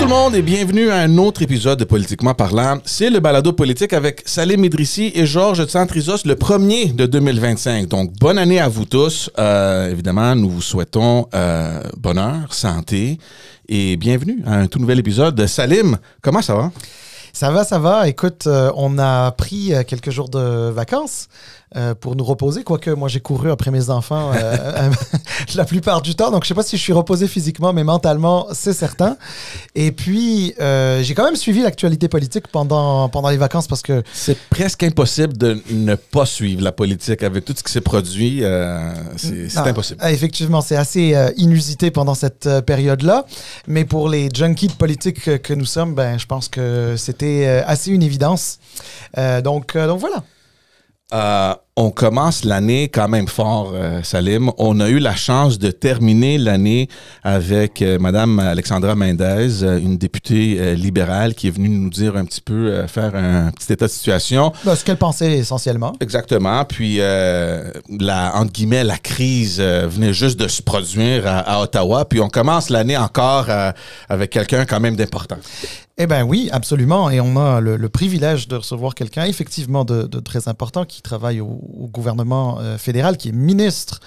Bonjour tout le monde et bienvenue à un autre épisode de Politiquement parlant. C'est le balado politique avec Salim Idrissi et Georges Tsantrizos, le premier de 2025. Donc, bonne année à vous tous. Évidemment, nous vous souhaitons bonheur, santé et bienvenue à un tout nouvel épisode. Salim, comment ça va? Ça va, ça va. Écoute, on a pris quelques jours de vacances pour nous reposer, quoique moi j'ai couru après mes enfants la plupart du temps, donc je sais pas si je suis reposé physiquement, mais mentalement, c'est certain. Et puis, j'ai quand même suivi l'actualité politique pendant les vacances parce que... C'est presque impossible de ne pas suivre la politique avec tout ce qui s'est produit. C'est impossible. Effectivement, c'est assez inusité pendant cette période-là, mais pour les junkies de politique que nous sommes, ben, je pense que c'était assez une évidence. Donc voilà. On commence l'année quand même fort, Salim. On a eu la chance de terminer l'année avec Madame Alexandra Mendez, une députée libérale qui est venue nous dire un petit peu, faire un petit état de situation. Ce qu'elle pensait essentiellement. Exactement. Puis, entre guillemets, la crise venait juste de se produire à Ottawa. Puis on commence l'année encore avec quelqu'un quand même d'important. Eh bien oui, absolument. Et on a le privilège de recevoir quelqu'un effectivement de très important qui travaille au gouvernement fédéral, qui est ministre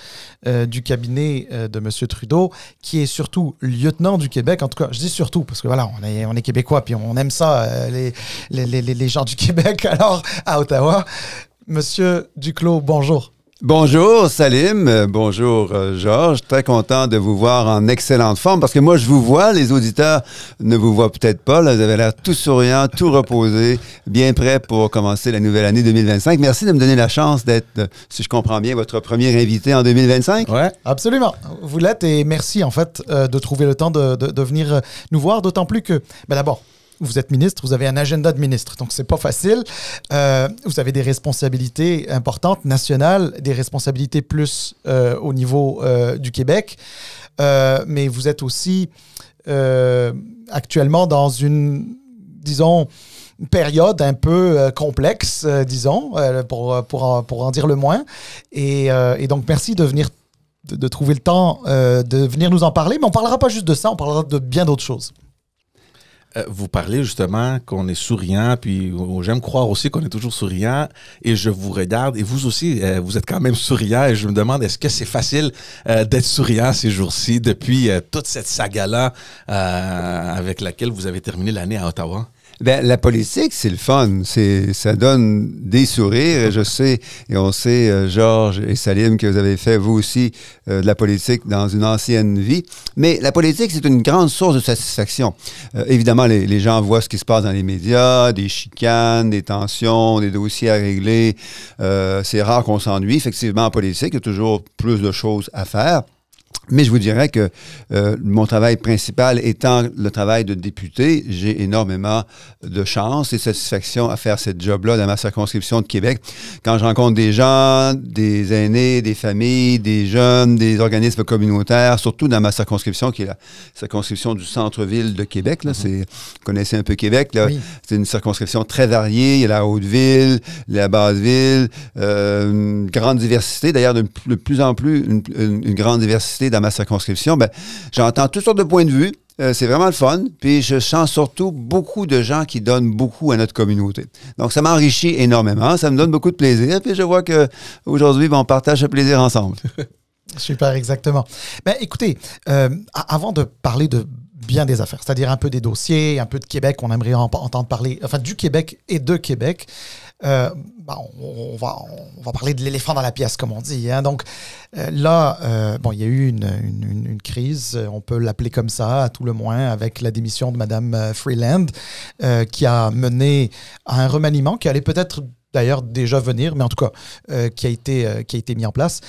du cabinet de M. Trudeau, qui est surtout lieutenant du Québec. En tout cas, je dis surtout parce que voilà, on est Québécois puis on aime ça, les gens du Québec, alors à Ottawa. Monsieur Duclos, bonjour. Bonjour Salim, bonjour Georges, très content de vous voir en excellente forme parce que moi je vous vois, les auditeurs ne vous voient peut-être pas, là, vous avez l'air tout souriant, tout reposé, bien prêt pour commencer la nouvelle année 2025. Merci de me donner la chance d'être, si je comprends bien, votre premier invité en 2025. Ouais, absolument, vous l'êtes et merci en fait de trouver le temps de venir nous voir, d'autant plus que, d'abord, vous êtes ministre, vous avez un agenda de ministre, donc c'est pas facile. Vous avez des responsabilités importantes, nationales, des responsabilités plus au niveau du Québec, mais vous êtes aussi actuellement dans une, disons, période un peu complexe, disons, pour en dire le moins. Et donc, merci de venir, de trouver le temps de venir nous en parler, mais on parlera pas juste de ça, on parlera de bien d'autres choses. Vous parlez justement qu'on est souriant, puis j'aime croire aussi qu'on est toujours souriant, et je vous regarde, et vous aussi, vous êtes quand même souriant, et je me demande, est-ce que c'est facile d'être souriant ces jours-ci, depuis toute cette saga-là avec laquelle vous avez terminé l'année à Ottawa? Ben, la politique, c'est le fun. Ça donne des sourires. Et je sais, et on sait, Georges et Salim, que vous avez fait, vous aussi, de la politique dans une ancienne vie. Mais la politique, c'est une grande source de satisfaction. Évidemment, les gens voient ce qui se passe dans les médias, des chicanes, des tensions, des dossiers à régler. C'est rare qu'on s'ennuie. Effectivement, en politique, il y a toujours plus de choses à faire. Mais je vous dirais que mon travail principal étant le travail de député, j'ai énormément de chance et de satisfaction à faire cette job-là dans ma circonscription de Québec. Quand je rencontre des gens, des aînés, des familles, des jeunes, des organismes communautaires, surtout dans ma circonscription qui est la circonscription du centre-ville de Québec. Là, vous connaissez un peu Québec. Là, oui. C'est une circonscription très variée. Il y a la Haute-Ville, la Basse-Ville, une grande diversité. D'ailleurs, de plus en plus, une grande diversité dans ma circonscription, ben, j'entends toutes sortes de points de vue. C'est vraiment le fun. Puis je sens surtout beaucoup de gens qui donnent beaucoup à notre communauté. Donc, ça m'enrichit énormément. Ça me donne beaucoup de plaisir. Puis je vois qu'aujourd'hui, on partage ce plaisir ensemble. Super, exactement. Ben, écoutez, avant de parler de bien des affaires, c'est-à-dire un peu des dossiers, un peu de Québec, on aimerait entendre parler, enfin du Québec et de Québec. On va parler de l'éléphant dans la pièce, comme on dit. Hein. Donc là, il y a eu une crise, on peut l'appeler comme ça, à tout le moins, avec la démission de Mme Freeland, qui a mené à un remaniement qui allait peut-être d'ailleurs déjà venir, mais en tout cas, qui a été mis en place,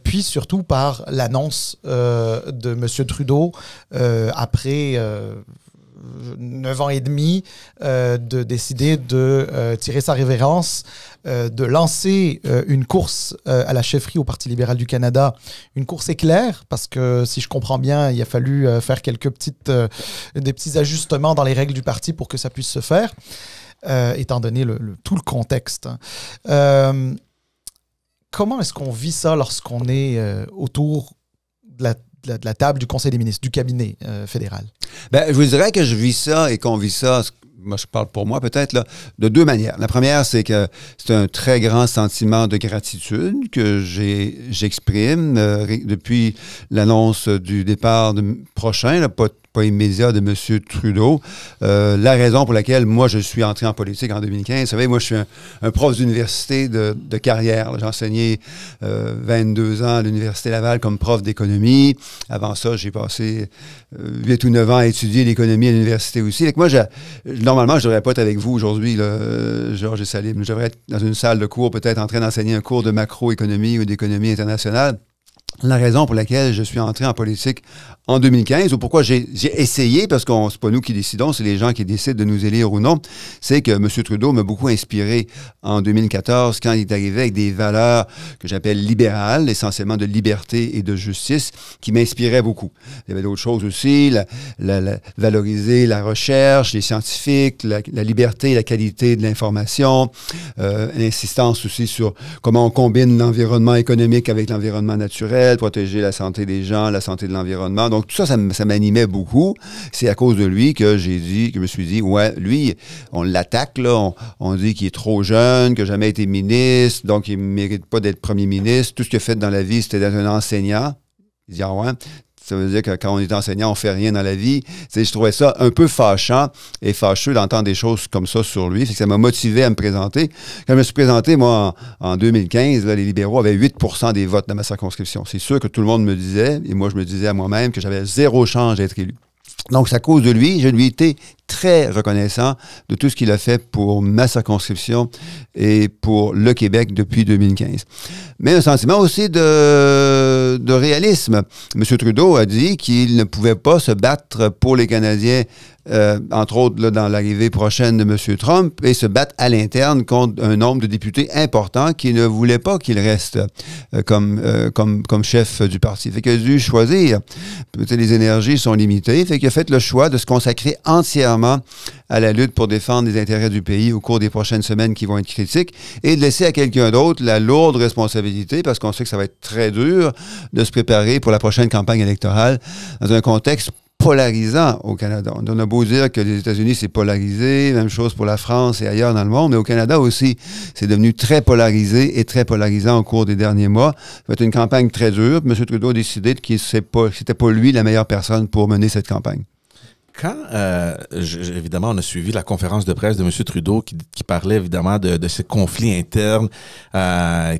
puis surtout par l'annonce de M. Trudeau après 9 ans et demi, de décider de tirer sa révérence, de lancer une course à la chefferie au Parti libéral du Canada, une course éclair, parce que si je comprends bien, il a fallu faire des petits ajustements dans les règles du parti pour que ça puisse se faire. Étant donné tout le contexte. Comment est-ce qu'on vit ça lorsqu'on est autour de de la table du Conseil des ministres, du cabinet fédéral? Ben, je vous dirais que je vis ça et qu'on vit ça, moi je parle pour moi peut-être, là, de deux manières. La première, c'est que c'est un très grand sentiment de gratitude que j'exprime depuis l'annonce du départ prochain, là, pas immédiat de M. Trudeau. La raison pour laquelle moi je suis entré en politique en 2015, vous savez, moi je suis un prof d'université de carrière. J'ai enseigné 22 ans à l'Université Laval comme prof d'économie. Avant ça, j'ai passé 8 ou 9 ans à étudier l'économie à l'université aussi. Donc moi, normalement, je ne devrais pas être avec vous aujourd'hui, Georges et Salim. Je devrais être dans une salle de cours, peut-être en train d'enseigner un cours de macroéconomie ou d'économie internationale. La raison pour laquelle je suis entré en politique en 2015, ou pourquoi j'ai essayé, parce que c'est pas nous qui décidons, c'est les gens qui décident de nous élire ou non, c'est que M. Trudeau m'a beaucoup inspiré en 2014 quand il est arrivé avec des valeurs que j'appelle libérales, essentiellement de liberté et de justice, qui m'inspiraient beaucoup. Il y avait d'autres choses aussi, valoriser la recherche, les scientifiques, la liberté et la qualité de l'information, l'insistance aussi sur comment on combine l'environnement économique avec l'environnement naturel, protéger la santé des gens, la santé de l'environnement. Donc, tout ça, ça m'animait beaucoup. C'est à cause de lui que je me suis dit, ouais, lui, on l'attaque, là. On dit qu'il est trop jeune, qu'il n'a jamais été ministre, donc il ne mérite pas d'être premier ministre. Tout ce qu'il a fait dans la vie, c'était d'être un enseignant. Il dit, ah ouais. Ça veut dire que quand on est enseignant, on ne fait rien dans la vie. Je trouvais ça un peu fâchant et fâcheux d'entendre des choses comme ça sur lui. Ça m'a motivé à me présenter. Quand je me suis présenté, moi, en 2015, là, les libéraux avaient 8% des votes dans ma circonscription. C'est sûr que tout le monde me disait, et moi je me disais à moi-même, que j'avais zéro chance d'être élu. Donc, c'est à cause de lui, je lui ai été très reconnaissant de tout ce qu'il a fait pour ma circonscription et pour le Québec depuis 2015. Mais un sentiment aussi de réalisme. M. Trudeau a dit qu'il ne pouvait pas se battre pour les Canadiens, entre autres là, dans l'arrivée prochaine de M. Trump, et se battre à l'interne contre un nombre de députés importants qui ne voulaient pas qu'il reste comme chef du parti. Fait qu'il a dû choisir. Peut-être les énergies sont limitées. Fait qu'il a fait le choix de se consacrer entièrement à la lutte pour défendre les intérêts du pays au cours des prochaines semaines qui vont être critiques et de laisser à quelqu'un d'autre la lourde responsabilité, parce qu'on sait que ça va être très dur de se préparer pour la prochaine campagne électorale dans un contexte polarisant au Canada. On a beau dire que les États-Unis, c'est polarisé, même chose pour la France et ailleurs dans le monde, mais au Canada aussi, c'est devenu très polarisé et très polarisant au cours des derniers mois. Ça va être une campagne très dure. M. Trudeau a décidé que c'était pas lui la meilleure personne pour mener cette campagne. Quand, évidemment, on a suivi la conférence de presse de M. Trudeau qui parlait évidemment de ces conflits internes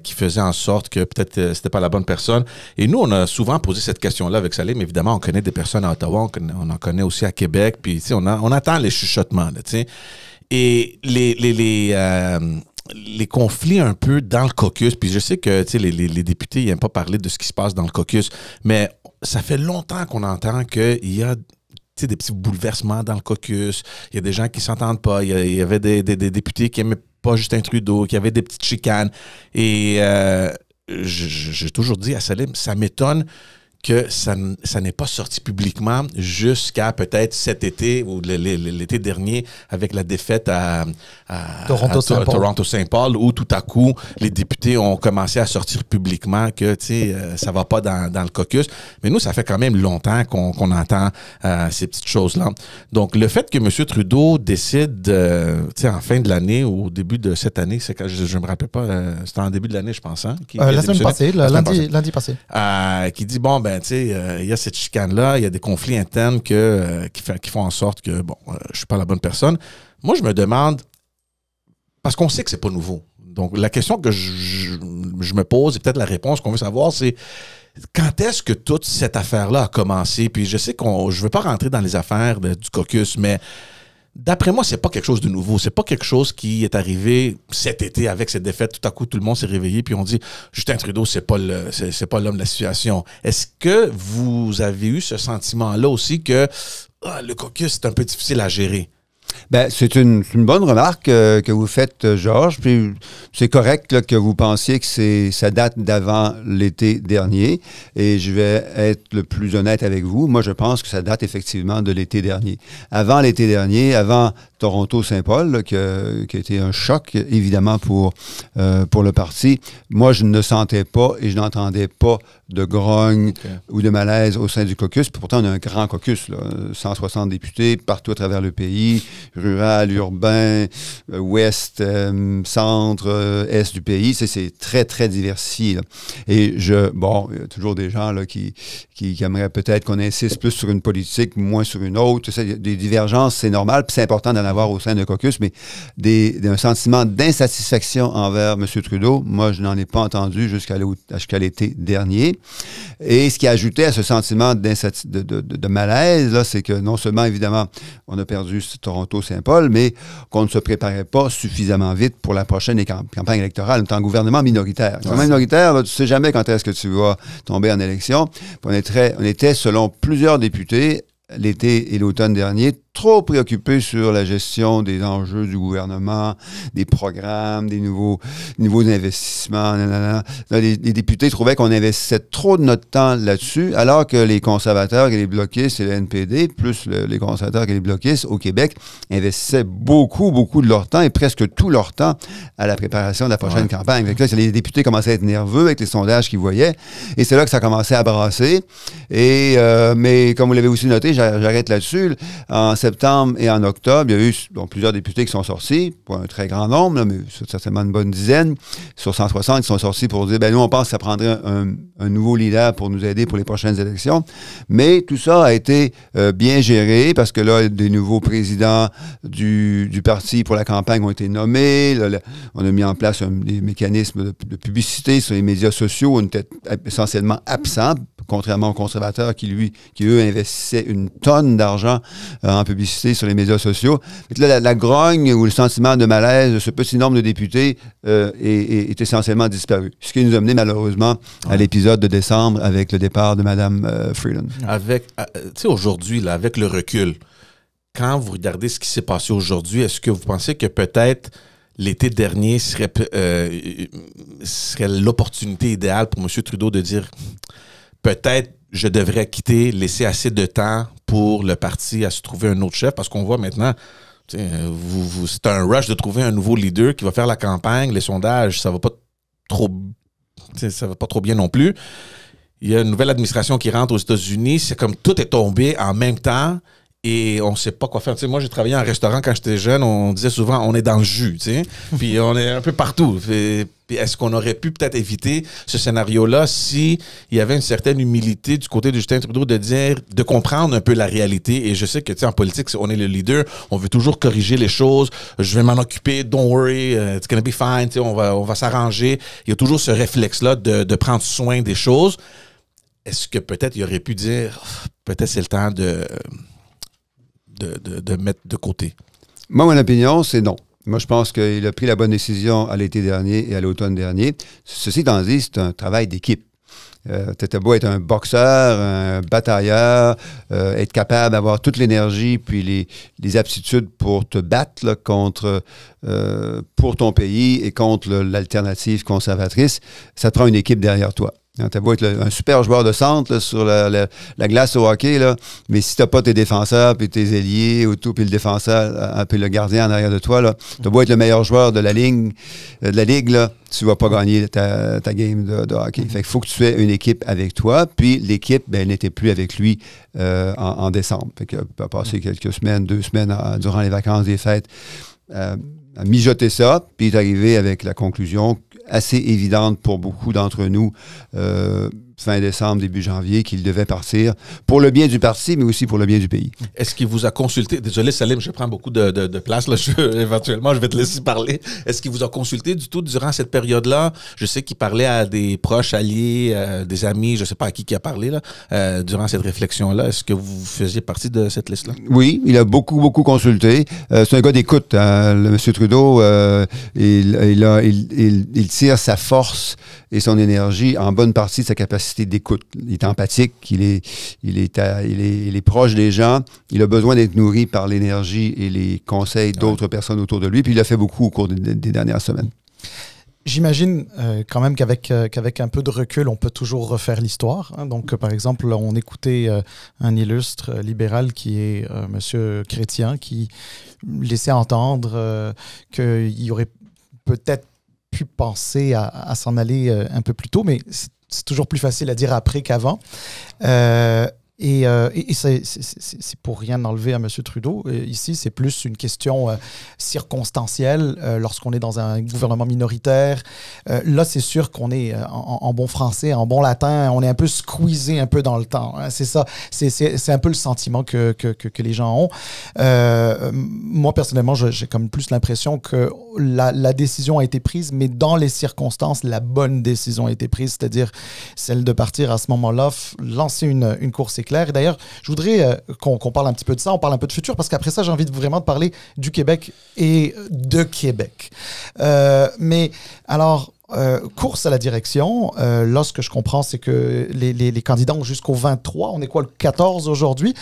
qui faisaient en sorte que peut-être c'était pas la bonne personne. Et nous, on a souvent posé cette question-là avec Salim. Évidemment, on connaît des personnes à Ottawa, on en connaît aussi à Québec, puis on attend les chuchotements. Là, et les conflits un peu dans le caucus, puis je sais que les députés n'aiment pas parler de ce qui se passe dans le caucus, mais ça fait longtemps qu'on entend qu'il y a des petits bouleversements dans le caucus, il y a des gens qui s'entendent pas, il y avait des députés qui n'aimaient pas Justin Trudeau, qui avaient des petites chicanes. Et j'ai toujours dit à Salim, ça m'étonne que ça n'est pas sorti publiquement jusqu'à peut-être cet été ou l'été dernier avec la défaite à Toronto-Saint-Paul, où tout à coup, les députés ont commencé à sortir publiquement que ça va pas dans le caucus. Mais nous, ça fait quand même longtemps qu'on entend ces petites choses-là. Donc, le fait que M. Trudeau décide, en fin de l'année ou au début de cette année, c'est quand je ne me rappelle pas, c'était en début de l'année, je pense. Hein, la semaine passée, lundi passé. Qui dit, bon, ben, il y a cette chicane-là, il y a des conflits internes qui font en sorte que, bon, je suis pas la bonne personne. Moi, je me demande, parce qu'on sait que c'est pas nouveau. Donc, la question que je me pose, et peut-être la réponse qu'on veut savoir, c'est quand est-ce que toute cette affaire-là a commencé? Puis je sais je veux pas rentrer dans les affaires du caucus, mais d'après moi, c'est pas quelque chose de nouveau. C'est pas quelque chose qui est arrivé cet été avec cette défaite. Tout à coup, tout le monde s'est réveillé puis on dit Justin Trudeau, c'est pas l'homme de la situation. Est-ce que vous avez eu ce sentiment-là aussi que le caucus, c'est un peu difficile à gérer? Ben, c'est une bonne remarque que vous faites, Georges. Puis c'est correct là, que vous pensiez que ça date d'avant l'été dernier. Et je vais être le plus honnête avec vous. Moi, je pense que ça date effectivement de l'été dernier. Avant l'été dernier, avant Toronto-Saint-Paul, là, qui a été un choc, évidemment, pour le parti. Moi, je ne sentais pas et je n'entendais pas de grogne ou de malaise au sein du caucus. Puis pourtant, on a un grand caucus, là, 160 députés partout à travers le pays, rural, urbain, ouest, centre, est du pays. C'est très, très diversifié. Là. Et il y a toujours des gens là, qui aimeraient peut-être qu'on insiste plus sur une politique, moins sur une autre. Des divergences, c'est normal, puis c'est important d'en avoir au sein d'un caucus, mais un sentiment d'insatisfaction envers M. Trudeau, moi, je n'en ai pas entendu jusqu'à l'été dernier. Et ce qui ajoutait à ce sentiment de malaise, là, c'est que non seulement, évidemment, on a perdu Toronto-Saint-Paul, mais qu'on ne se préparait pas suffisamment vite pour la prochaine campagne électorale. On est en gouvernement minoritaire. Le gouvernement minoritaire, là, tu ne sais jamais quand est-ce que tu vas tomber en élection. Puis on était, selon plusieurs députés, l'été et l'automne dernier, trop préoccupés sur la gestion des enjeux du gouvernement, des programmes, des nouveaux investissements. Les députés trouvaient qu'on investissait trop de notre temps là-dessus, alors que les conservateurs et les bloquistes et le NPD, plus les conservateurs et les bloquistes au Québec, investissaient beaucoup, beaucoup de leur temps et presque tout leur temps à la préparation de la prochaine campagne. Donc là, les députés commençaient à être nerveux avec les sondages qu'ils voyaient, et c'est là que ça commençait à brasser. Mais comme vous l'avez aussi noté, j'arrête là-dessus, en septembre et en octobre, il y a eu plusieurs députés qui sont sortis, pas un très grand nombre, là, mais certainement une bonne dizaine, sur 160 qui sont sortis pour dire, nous, on pense que ça prendrait un nouveau leader pour nous aider pour les prochaines élections. Mais tout ça a été bien géré parce que là, des nouveaux présidents du parti pour la campagne ont été nommés. Là, on a mis en place des mécanismes de publicité sur les médias sociaux. On était essentiellement absents, contrairement aux conservateurs qui, eux, investissaient une tonne d'argent en publicité sur les médias sociaux. Et là, la grogne ou le sentiment de malaise de ce petit nombre de députés est essentiellement disparu. Ce qui nous a mené malheureusement à l'épisode de décembre avec le départ de Mme Freeland. Tu sais, aujourd'hui, là, avec le recul, quand vous regardez ce qui s'est passé aujourd'hui, est-ce que vous pensez que peut-être l'été dernier serait l'opportunité idéale pour M. Trudeau de dire peut-être je devrais quitter, laisser assez de temps pour le parti à se trouver un autre chef, parce qu'on voit maintenant, c'est un rush de trouver un nouveau leader qui va faire la campagne. Les sondages, ça va pas trop bien non plus. Il y a une nouvelle administration qui rentre aux États-Unis. C'est comme tout est tombé en même temps et on ne sait pas quoi faire. Tu sais, moi, j'ai travaillé en restaurant quand j'étais jeune. On disait souvent, on est dans le jus. Tu sais? Puis on est un peu partout. Puis est-ce qu'on aurait pu peut-être éviter ce scénario-là s'il y avait une certaine humilité du côté de Justin Trudeau de comprendre un peu la réalité? Et je sais que, tu sais, en politique, on est le leader, on veut toujours corriger les choses. Je vais m'en occuper, don't worry, it's gonna be fine, tu sais, on va s'arranger. Il y a toujours ce réflexe-là de prendre soin des choses. Est-ce que peut-être il aurait pu dire, peut-être c'est le temps de mettre de côté? Moi, mon opinion, c'est non. Moi, je pense qu'il a pris la bonne décision à l'été dernier et à l'automne dernier. Ceci étant dit, c'est un travail d'équipe. T'as beau être un boxeur, un batailleur, être capable d'avoir toute l'énergie puis les aptitudes pour te battre là, pour ton pays et contre l'alternative conservatrice, ça te prend une équipe derrière toi. T'as beau être un super joueur de centre là, sur la glace au hockey, là, mais si t'as pas tes défenseurs, puis tes ailiers, ou tout, puis le défenseur, puis le gardien en arrière de toi, là, t'as beau être le meilleur joueur de la ligue, là, tu vas pas gagner ta game de hockey. Fait qu'il faut que tu aies une équipe avec toi, puis l'équipe, n'était plus avec lui en décembre. Fait qu'il a passé quelques semaines, 2 semaines durant les vacances des fêtes à mijoter ça, puis il est arrivé avec la conclusion assez évidente pour beaucoup d'entre nous fin décembre, début janvier, qu'il devait partir pour le bien du parti, mais aussi pour le bien du pays. Est-ce qu'il vous a consulté? Désolé, Salim, je prends beaucoup de place. Là, éventuellement, je vais te laisser parler. Est-ce qu'il vous a consulté du tout durant cette période-là? Je sais qu'il parlait à des proches alliés, des amis, je ne sais pas à qui a parlé là, durant cette réflexion-là. Est-ce que vous faisiez partie de cette liste-là? Oui, il a beaucoup, beaucoup consulté. C'est un gars d'écoute. M. Trudeau, il tire sa force et son énergie en bonne partie de sa capacité d'écoute. Il est empathique, il est proche des gens, il a besoin d'être nourri par l'énergie et les conseils d'autres personnes autour de lui, puis il l'a fait beaucoup au cours des dernières semaines. J'imagine quand même qu'avec un peu de recul, on peut toujours refaire l'histoire. Hein. Donc, par exemple, on écoutait un illustre libéral qui est Monsieur Chrétien, qui laissait entendre qu'il aurait peut-être pu penser à s'en aller un peu plus tôt, mais c'est toujours plus facile à dire après qu'avant. Et c'est pour rien enlever à M. Trudeau. Ici, c'est plus une question circonstancielle lorsqu'on est dans un gouvernement minoritaire. Là, c'est sûr qu'on est en bon français, en bon latin, on est un peu squeezé un peu dans le temps. Hein. C'est ça. C'est un peu le sentiment que les gens ont. Moi, personnellement, j'ai comme plus l'impression que la décision a été prise, mais dans les circonstances, la bonne décision a été prise, c'est-à-dire celle de partir à ce moment-là, lancer une course clair. Et d'ailleurs, je voudrais qu'on parle un petit peu de ça, on parle un peu de futur, parce qu'après ça, j'ai envie vraiment de parler du Québec et de Québec. Mais alors, course à la direction, là, ce que je comprends, c'est que les candidats ont jusqu'au 23. On est quoi, le 14 aujourd'hui?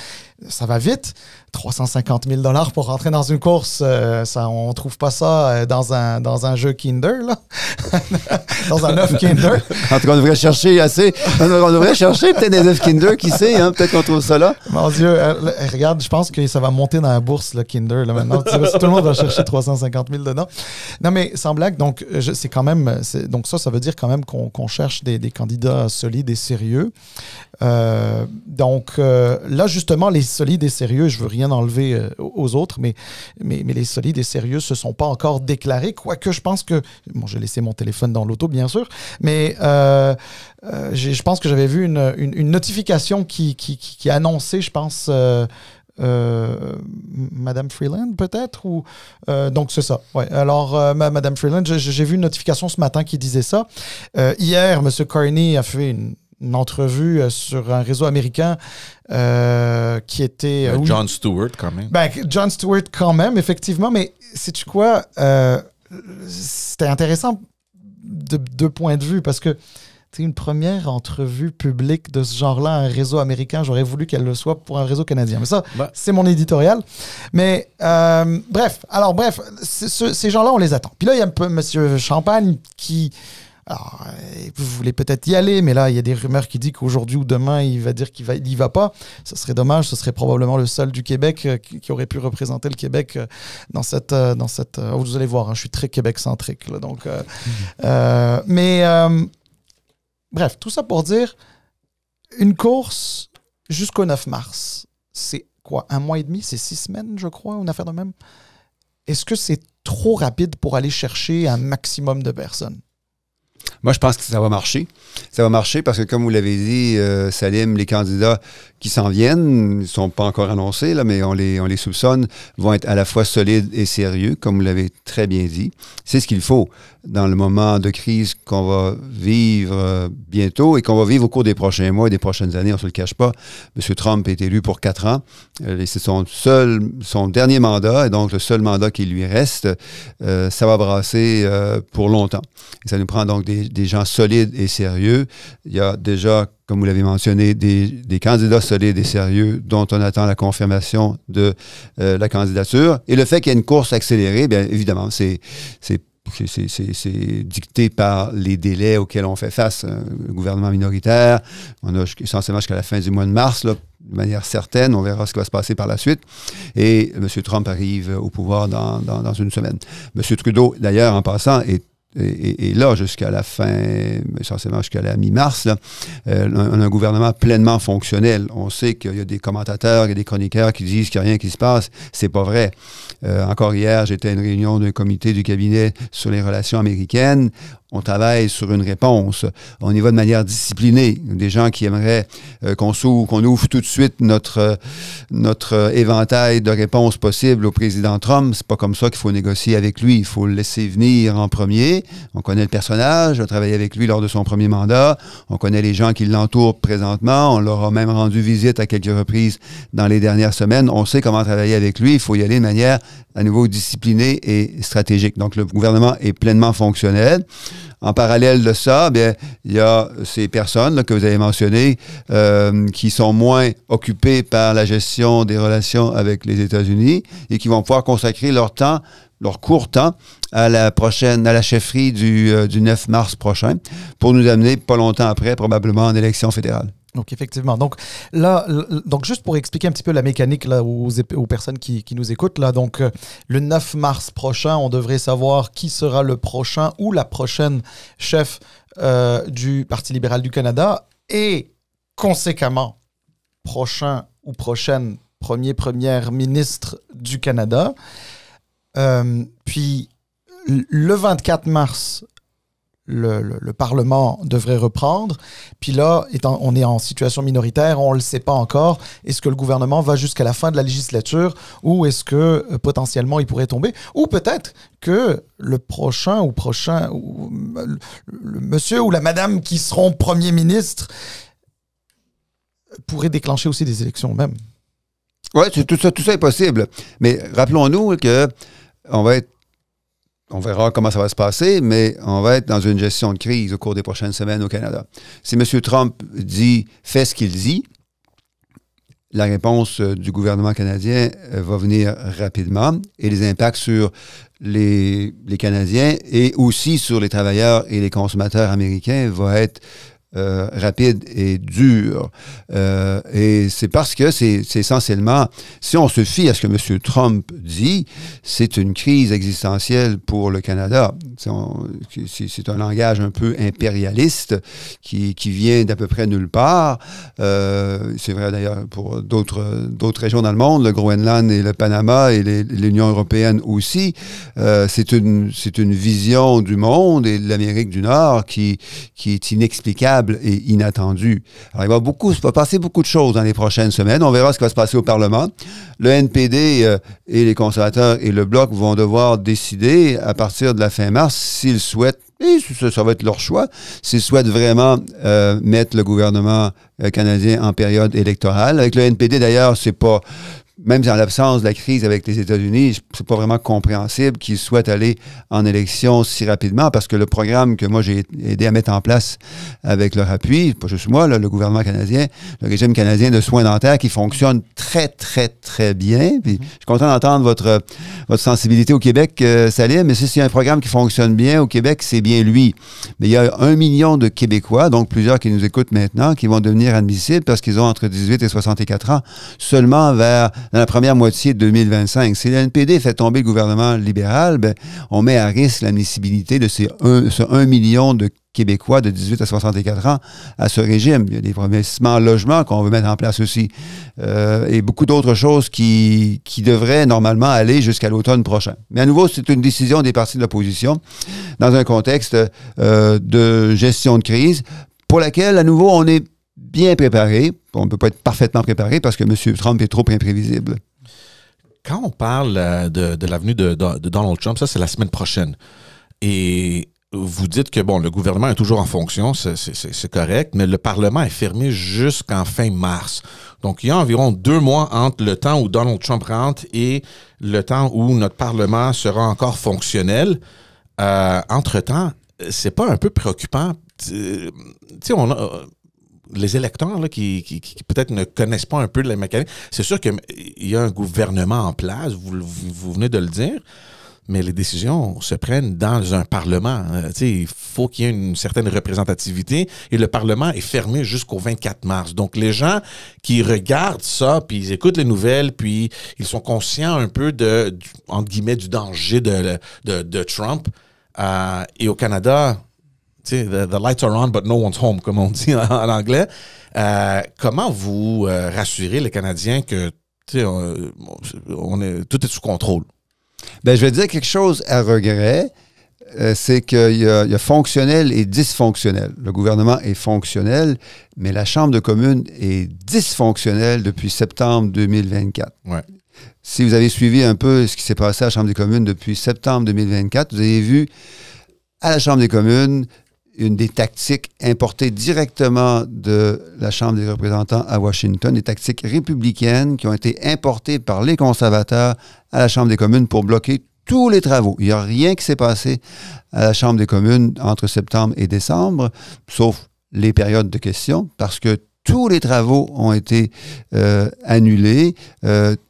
Ça va vite. 350 000 $ pour rentrer dans une course, on ne trouve pas ça dans un jeu Kinder, là. Dans un œuf Kinder. En tout cas, on devrait chercher peut-être des œufs Kinder, qui sait, hein? Peut-être qu'on trouve ça là. Mon Dieu, regarde, je pense que ça va monter dans la bourse, le Kinder, là, maintenant. Tout le monde va chercher 350 000 dedans. Non, mais sans blague, donc, c'est quand même... Donc ça veut dire quand même qu'on cherche des candidats solides et sérieux. Donc là, justement, les solides et sérieux, je veux rien enlever aux autres, mais les solides et sérieux se sont pas encore déclarés, quoique je pense que... Bon, j'ai laissé mon téléphone dans l'auto, bien sûr, mais je pense que j'avais vu une notification qui annonçait, je pense... Madame Freeland, peut-être, ou donc c'est ça. Ouais. Alors, Madame Freeland, j'ai vu une notification ce matin qui disait ça. Hier, M. Carney a fait une entrevue sur un réseau américain qui était... Jon Stewart, quand même. Jon Stewart, quand même, effectivement, mais sais-tu quoi? C'était intéressant de deux points de vue, parce que une première entrevue publique de ce genre-là à un réseau américain, j'aurais voulu qu'elle le soit pour un réseau canadien. Mais ça, c'est mon éditorial. Mais bref, ces gens-là, on les attend. Puis là, il y a un peu M. Champagne qui... Alors, vous voulez peut-être y aller, mais là, il y a des rumeurs qui disent qu'aujourd'hui ou demain, il va dire qu'il n'y va pas. Ce serait dommage. Ce serait probablement le seul du Québec qui aurait pu représenter le Québec dans cette vous allez voir, hein, je suis très Québec-centrique. Là, donc, bref, tout ça pour dire, une course jusqu'au 9 mars, c'est quoi, 1 mois et demi? C'est 6 semaines, je crois, une affaire de même? Est-ce que c'est trop rapide pour aller chercher un maximum de personnes? Moi, je pense que ça va marcher. Ça va marcher parce que, comme vous l'avez dit, Salim, les candidats qui s'en viennent, ils ne sont pas encore annoncés, là, mais on les soupçonne, vont être à la fois solides et sérieux, comme vous l'avez très bien dit. C'est ce qu'il faut dans le moment de crise qu'on va vivre bientôt et qu'on va vivre au cours des prochains mois et des prochaines années. On ne se le cache pas. M. Trump est élu pour 4 ans. C'est son dernier mandat, et donc le seul mandat qui lui reste. Ça va brasser pour longtemps. Et ça nous prend donc des gens solides et sérieux. Il y a déjà, comme vous l'avez mentionné, des candidats solides et sérieux dont on attend la confirmation de la candidature. Et le fait qu'il y ait une course accélérée, bien évidemment, c'est dicté par les délais auxquels on fait face. Le gouvernement minoritaire, on a essentiellement jusqu'à la fin du mois de mars, là, de manière certaine. On verra ce qui va se passer par la suite. Et M. Trump arrive au pouvoir dans une semaine. M. Trudeau, d'ailleurs, en passant, est là jusqu'à la fin, essentiellement jusqu'à la mi-mars. On a un gouvernement pleinement fonctionnel. On sait qu'il y a des commentateurs et des chroniqueurs qui disent qu'il n'y a rien qui se passe. C'est pas vrai. Encore hier, j'étais à une réunion d'un comité du cabinet sur les relations américaines. On travaille sur une réponse. On y va de manière disciplinée. Des gens qui aimeraient qu'on ouvre tout de suite notre éventail de réponses possibles au président Trump. C'est pas comme ça qu'il faut négocier avec lui. Il faut le laisser venir en premier. On connaît le personnage. On a travaillé avec lui lors de son premier mandat. On connaît les gens qui l'entourent présentement. On leur a même rendu visite à quelques reprises dans les dernières semaines. On sait comment travailler avec lui. Il faut y aller de manière à nouveau disciplinée et stratégique. Donc, le gouvernement est pleinement fonctionnel. En parallèle de ça, bien, il y a ces personnes là, que vous avez mentionnées qui sont moins occupées par la gestion des relations avec les États-Unis et qui vont pouvoir consacrer leur temps leur court temps à la chefferie du 9 mars prochain pour nous amener pas longtemps après, probablement en élection fédérale. Donc, effectivement. Donc, là, juste pour expliquer un petit peu la mécanique là, aux personnes qui nous écoutent, là, donc, le 9 mars prochain, on devrait savoir qui sera le prochain ou la prochaine chef du Parti libéral du Canada et, conséquemment, prochain ou prochaine première ministre du Canada. Puis, le 24 mars, le Parlement devrait reprendre. Puis là, on est en situation minoritaire, on ne le sait pas encore. Est-ce que le gouvernement va jusqu'à la fin de la législature ou est-ce que potentiellement il pourrait tomber? Ou peut-être que le monsieur ou la madame qui seront premier ministre pourrait déclencher aussi des élections même. Oui, tout ça est possible. Mais rappelons-nous on verra comment ça va se passer, mais on va être dans une gestion de crise au cours des prochaines semaines au Canada. Si M. Trump fait ce qu'il dit, la réponse du gouvernement canadien va venir rapidement et les impacts sur les Canadiens et aussi sur les travailleurs et les consommateurs américains vont être rapide et dur. Et c'est parce que c'est essentiellement, si on se fie à ce que M. Trump dit, c'est une crise existentielle pour le Canada. C'est un langage un peu impérialiste qui vient d'à peu près nulle part. C'est vrai d'ailleurs pour d'autres régions dans le monde, le Groenland et le Panama et l'Union européenne aussi. C'est une vision du monde et de l'Amérique du Nord qui est inexplicable et inattendu. Alors, il va passer beaucoup de choses dans les prochaines semaines. On verra ce qui va se passer au Parlement. Le NPD et les conservateurs et le Bloc vont devoir décider à partir de la fin mars s'ils souhaitent, et ça va être leur choix, s'ils souhaitent vraiment mettre le gouvernement canadien en période électorale. Avec le NPD, d'ailleurs, c'est pas... Même en l'absence de la crise avec les États-Unis, c'est pas vraiment compréhensible qu'ils souhaitent aller en élection si rapidement parce que le programme que moi j'ai aidé à mettre en place avec leur appui, pas juste moi, là, le gouvernement canadien, le régime canadien de soins dentaires qui fonctionne très, très, très bien. Puis, je suis content d'entendre votre sensibilité au Québec, Salim, mais si c'est un programme qui fonctionne bien au Québec, c'est bien lui. Mais il y a 1 million de Québécois, donc plusieurs qui nous écoutent maintenant, qui vont devenir admissibles parce qu'ils ont entre 18 et 64 ans seulement dans la première moitié de 2025. Si le NPD fait tomber le gouvernement libéral, on met à risque l'admissibilité de ce 1 million de Québécois de 18 à 64 ans à ce régime. Il y a des investissements en logement qu'on veut mettre en place aussi et beaucoup d'autres choses qui devraient normalement aller jusqu'à l'automne prochain. Mais à nouveau, c'est une décision des partis de l'opposition dans un contexte de gestion de crise pour laquelle, à nouveau, on est bien préparé. On ne peut pas être parfaitement préparé parce que M. Trump est trop imprévisible. Quand on parle de l'avenue de Donald Trump, ça, c'est la semaine prochaine. Et vous dites que, bon, le gouvernement est toujours en fonction, c'est correct, mais le Parlement est fermé jusqu'en fin mars. Donc, il y a environ 2 mois entre le temps où Donald Trump rentre et le temps où notre Parlement sera encore fonctionnel. Entre-temps, c'est pas un peu préoccupant? Tu sais, on a... Les électeurs là, qui peut-être ne connaissent pas un peu la mécanique, c'est sûr qu'il y a un gouvernement en place, vous venez de le dire, mais les décisions se prennent dans un Parlement. Il faut qu'il y ait une certaine représentativité et le Parlement est fermé jusqu'au 24 mars. Donc, les gens qui regardent ça, puis ils écoutent les nouvelles, puis ils sont conscients un peu entre guillemets, du danger de Trump. Et au Canada... The lights are on, but no one's home, comme on dit en anglais. Comment vous rassurez les Canadiens que tout est sous contrôle? Ben, je vais dire quelque chose à regret. C'est qu'il y a fonctionnel et dysfonctionnel. Le gouvernement est fonctionnel, mais la Chambre de communes est dysfonctionnelle depuis septembre 2024. Ouais. Si vous avez suivi un peu ce qui s'est passé à la Chambre des communes depuis septembre 2024, vous avez vu à la Chambre des communes une des tactiques importées directement de la Chambre des représentants à Washington, des tactiques républicaines qui ont été importées par les conservateurs à la Chambre des communes pour bloquer tous les travaux. Il n'y a rien qui s'est passé à la Chambre des communes entre septembre et décembre, sauf les périodes de questions, parce que tous les travaux ont été annulés.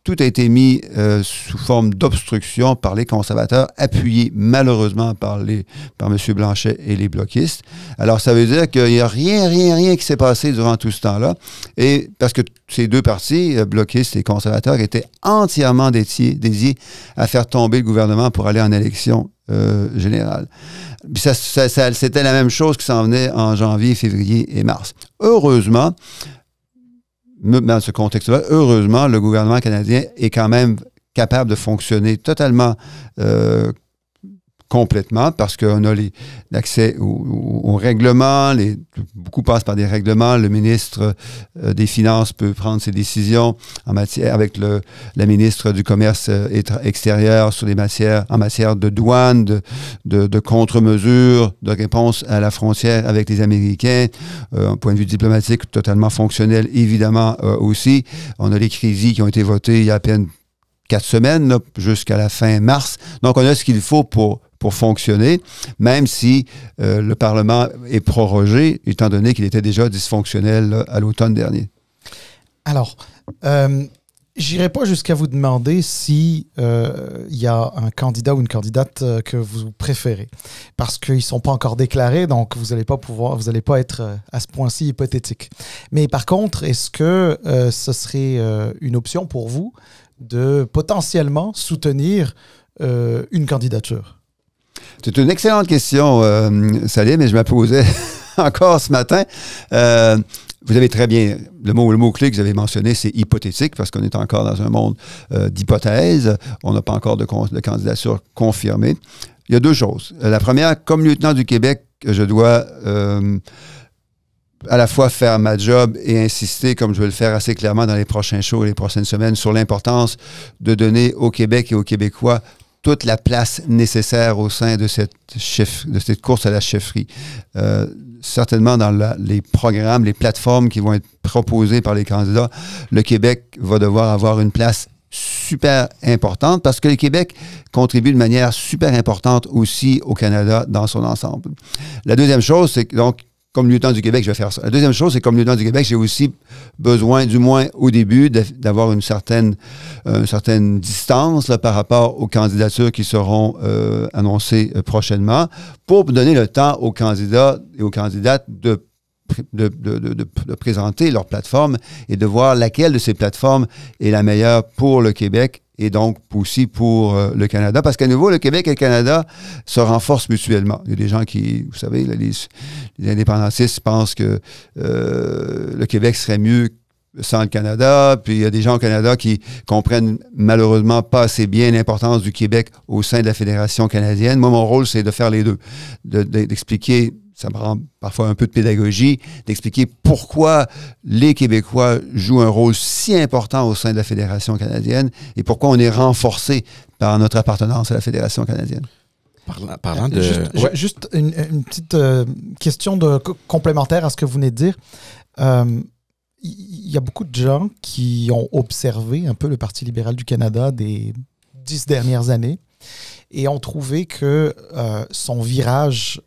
Tout a été mis sous forme d'obstruction par les conservateurs, appuyés malheureusement par M. Blanchet et les bloquistes. Alors, ça veut dire qu'il n'y a rien qui s'est passé durant tout ce temps-là. Et parce que ces deux partis, bloquistes et conservateurs, étaient entièrement dédiés à faire tomber le gouvernement pour aller en élection générale. Puis c'était la même chose qui s'en venait en janvier, février et mars. Heureusement, dans ce contexte-là, le gouvernement canadien est quand même capable de fonctionner totalement complètement parce qu'on a l'accès au règlement, beaucoup passent par des règlements, le ministre des Finances peut prendre ses décisions avec la ministre du Commerce extérieur sur en matière de douane, de contre-mesures, de réponse à la frontière avec les Américains, un point de vue diplomatique totalement fonctionnel, évidemment aussi. On a les crédits qui ont été votés il y a à peine 4 semaines, là, jusqu'à la fin mars. Donc, on a ce qu'il faut pour fonctionner, même si le Parlement est prorogé, étant donné qu'il était déjà dysfonctionnel là, à l'automne dernier. Alors, j'irai pas jusqu'à vous demander si y a un candidat ou une candidate que vous préférez, parce qu'ils sont pas encore déclarés, donc vous allez pas être à ce point-ci hypothétique. Mais par contre, est-ce que ce serait une option pour vous de potentiellement soutenir une candidature? C'est une excellente question, Salim, et je me posais encore ce matin. Vous avez très bien, le mot-clé que vous avez mentionné, c'est hypothétique, parce qu'on est encore dans un monde d'hypothèses. On n'a pas encore de candidature confirmée. Il y a deux choses. La première, comme lieutenant du Québec, je dois à la fois faire ma job et insister, comme je vais le faire assez clairement dans les prochains shows et les prochaines semaines, sur l'importance de donner au Québec et aux Québécois toute la place nécessaire au sein de cette course à la chefferie. Certainement dans les programmes, les plateformes qui vont être proposées par les candidats, le Québec va devoir avoir une place super importante parce que le Québec contribue de manière super importante aussi au Canada dans son ensemble. La deuxième chose, c'est que donc, comme lieutenant du Québec, je vais faire ça. La deuxième chose, c'est que comme lieutenant du Québec, j'ai aussi besoin, du moins au début, d'avoir une certaine distance là, par rapport aux candidatures qui seront annoncées prochainement pour donner le temps aux candidats et aux candidates de présenter leur plateforme et de voir laquelle de ces plateformes est la meilleure pour le Québec et donc aussi pour le Canada. Parce qu'à nouveau, le Québec et le Canada se renforcent mutuellement. Il y a des gens qui, vous savez, là, les indépendantistes pensent que le Québec serait mieux sans le Canada, puis il y a des gens au Canada qui comprennent malheureusement pas assez bien l'importance du Québec au sein de la Fédération canadienne. Moi, mon rôle, c'est de faire les deux, d'expliquer, ça me rend parfois un peu de pédagogie, d'expliquer pourquoi les Québécois jouent un rôle si important au sein de la Fédération canadienne et pourquoi on est renforcé par notre appartenance à la Fédération canadienne. Parlant de... Juste une petite question complémentaire à ce que vous venez de dire. Il y a beaucoup de gens qui ont observé un peu le Parti libéral du Canada des 10 dernières années et ont trouvé que son virage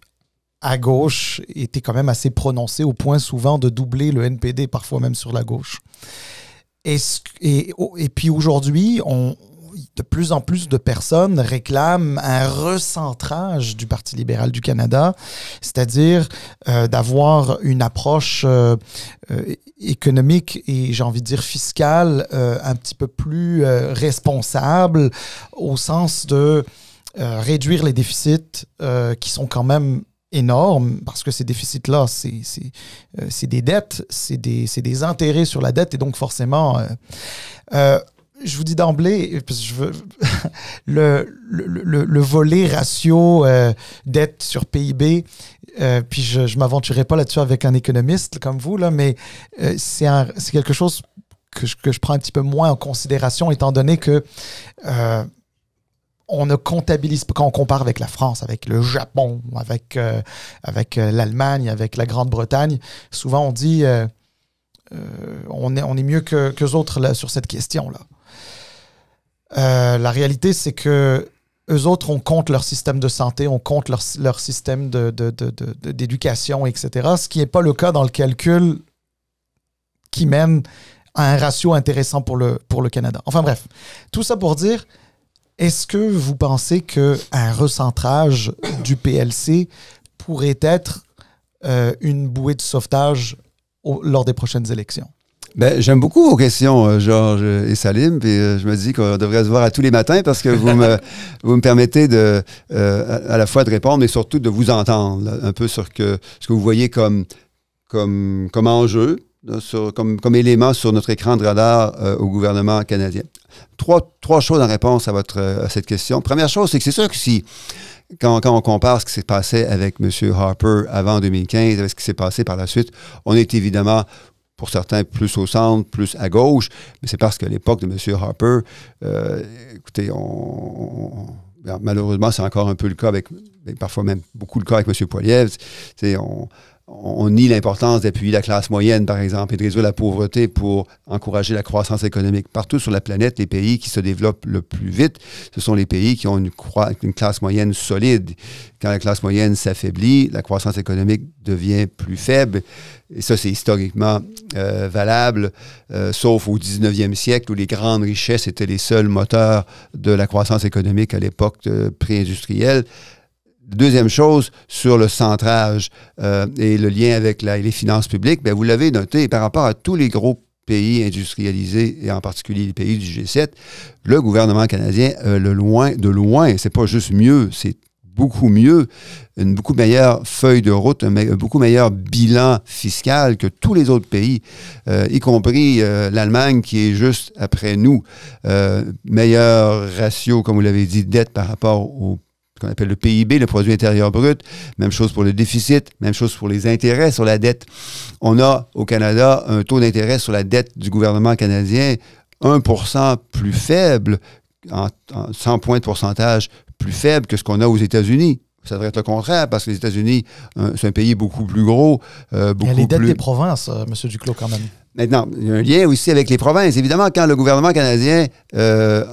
à gauche était quand même assez prononcé au point souvent de doubler le NPD, parfois même sur la gauche. Et puis aujourd'hui, de plus en plus de personnes réclament un recentrage du Parti libéral du Canada, c'est-à-dire d'avoir une approche économique et, j'ai envie de dire, fiscale un petit peu plus responsable au sens de réduire les déficits qui sont quand même énorme, parce que ces déficits-là, c'est des dettes, c'est des intérêts sur la dette, et donc forcément, je vous dis d'emblée, le volet ratio dette sur PIB, puis je ne m'aventurerai pas là-dessus avec un économiste comme vous, là, mais c'est quelque chose que je prends un petit peu moins en considération, étant donné que on ne comptabilise pas, quand on compare avec la France, avec le Japon, avec l'Allemagne, avec la Grande-Bretagne, souvent on dit on est mieux qu'eux autres là, sur cette question-là. La réalité, c'est que eux autres, on compte leur système de santé, on compte leur système d'éducation, etc., ce qui n'est pas le cas dans le calcul qui mène à un ratio intéressant pour le Canada. Enfin bref, tout ça pour dire, est-ce que vous pensez qu'un recentrage du PLC pourrait être une bouée de sauvetage lors des prochaines élections? Ben, j'aime beaucoup vos questions, Georges et Salim, puis je me dis qu'on devrait se voir à tous les matins parce que vous me permettez à la fois de répondre, mais surtout de vous entendre là, un peu sur ce que vous voyez comme enjeu, là, comme élément sur notre écran de radar au gouvernement canadien. Trois choses en réponse à cette question. Première chose, c'est que c'est sûr que quand on compare ce qui s'est passé avec M. Harper avant 2015 avec ce qui s'est passé par la suite, on est évidemment, pour certains, plus au centre, plus à gauche, mais c'est parce qu'à l'époque de M. Harper, écoutez, malheureusement, c'est encore un peu le cas parfois même beaucoup le cas avec M. Poilievre. On nie l'importance d'appuyer la classe moyenne, par exemple, et de réduire la pauvreté pour encourager la croissance économique. Partout sur la planète, les pays qui se développent le plus vite, ce sont les pays qui ont une classe moyenne solide. Quand la classe moyenne s'affaiblit, la croissance économique devient plus faible. Et ça, c'est historiquement valable, sauf au 19e siècle, où les grandes richesses étaient les seuls moteurs de la croissance économique à l'époque pré-industrielle. Deuxième chose, sur le centrage et le lien avec les finances publiques, bien, vous l'avez noté, par rapport à tous les gros pays industrialisés, et en particulier les pays du G7, le gouvernement canadien, de loin, c'est pas juste mieux, c'est beaucoup mieux, une beaucoup meilleure feuille de route, un beaucoup meilleur bilan fiscal que tous les autres pays, y compris l'Allemagne qui est juste après nous. Meilleur ratio, comme vous l'avez dit, dette par rapport au qu'on appelle le PIB, le produit intérieur brut. Même chose pour le déficit, même chose pour les intérêts sur la dette. On a au Canada un taux d'intérêt sur la dette du gouvernement canadien 1% plus faible, en 100 points de pourcentage plus faible que ce qu'on a aux États-Unis. Ça devrait être le contraire, parce que les États-Unis, c'est un pays beaucoup plus gros. Il y a les dettes des provinces, M. Duclos, quand même. Maintenant, il y a un lien aussi avec les provinces. Évidemment, quand le gouvernement canadien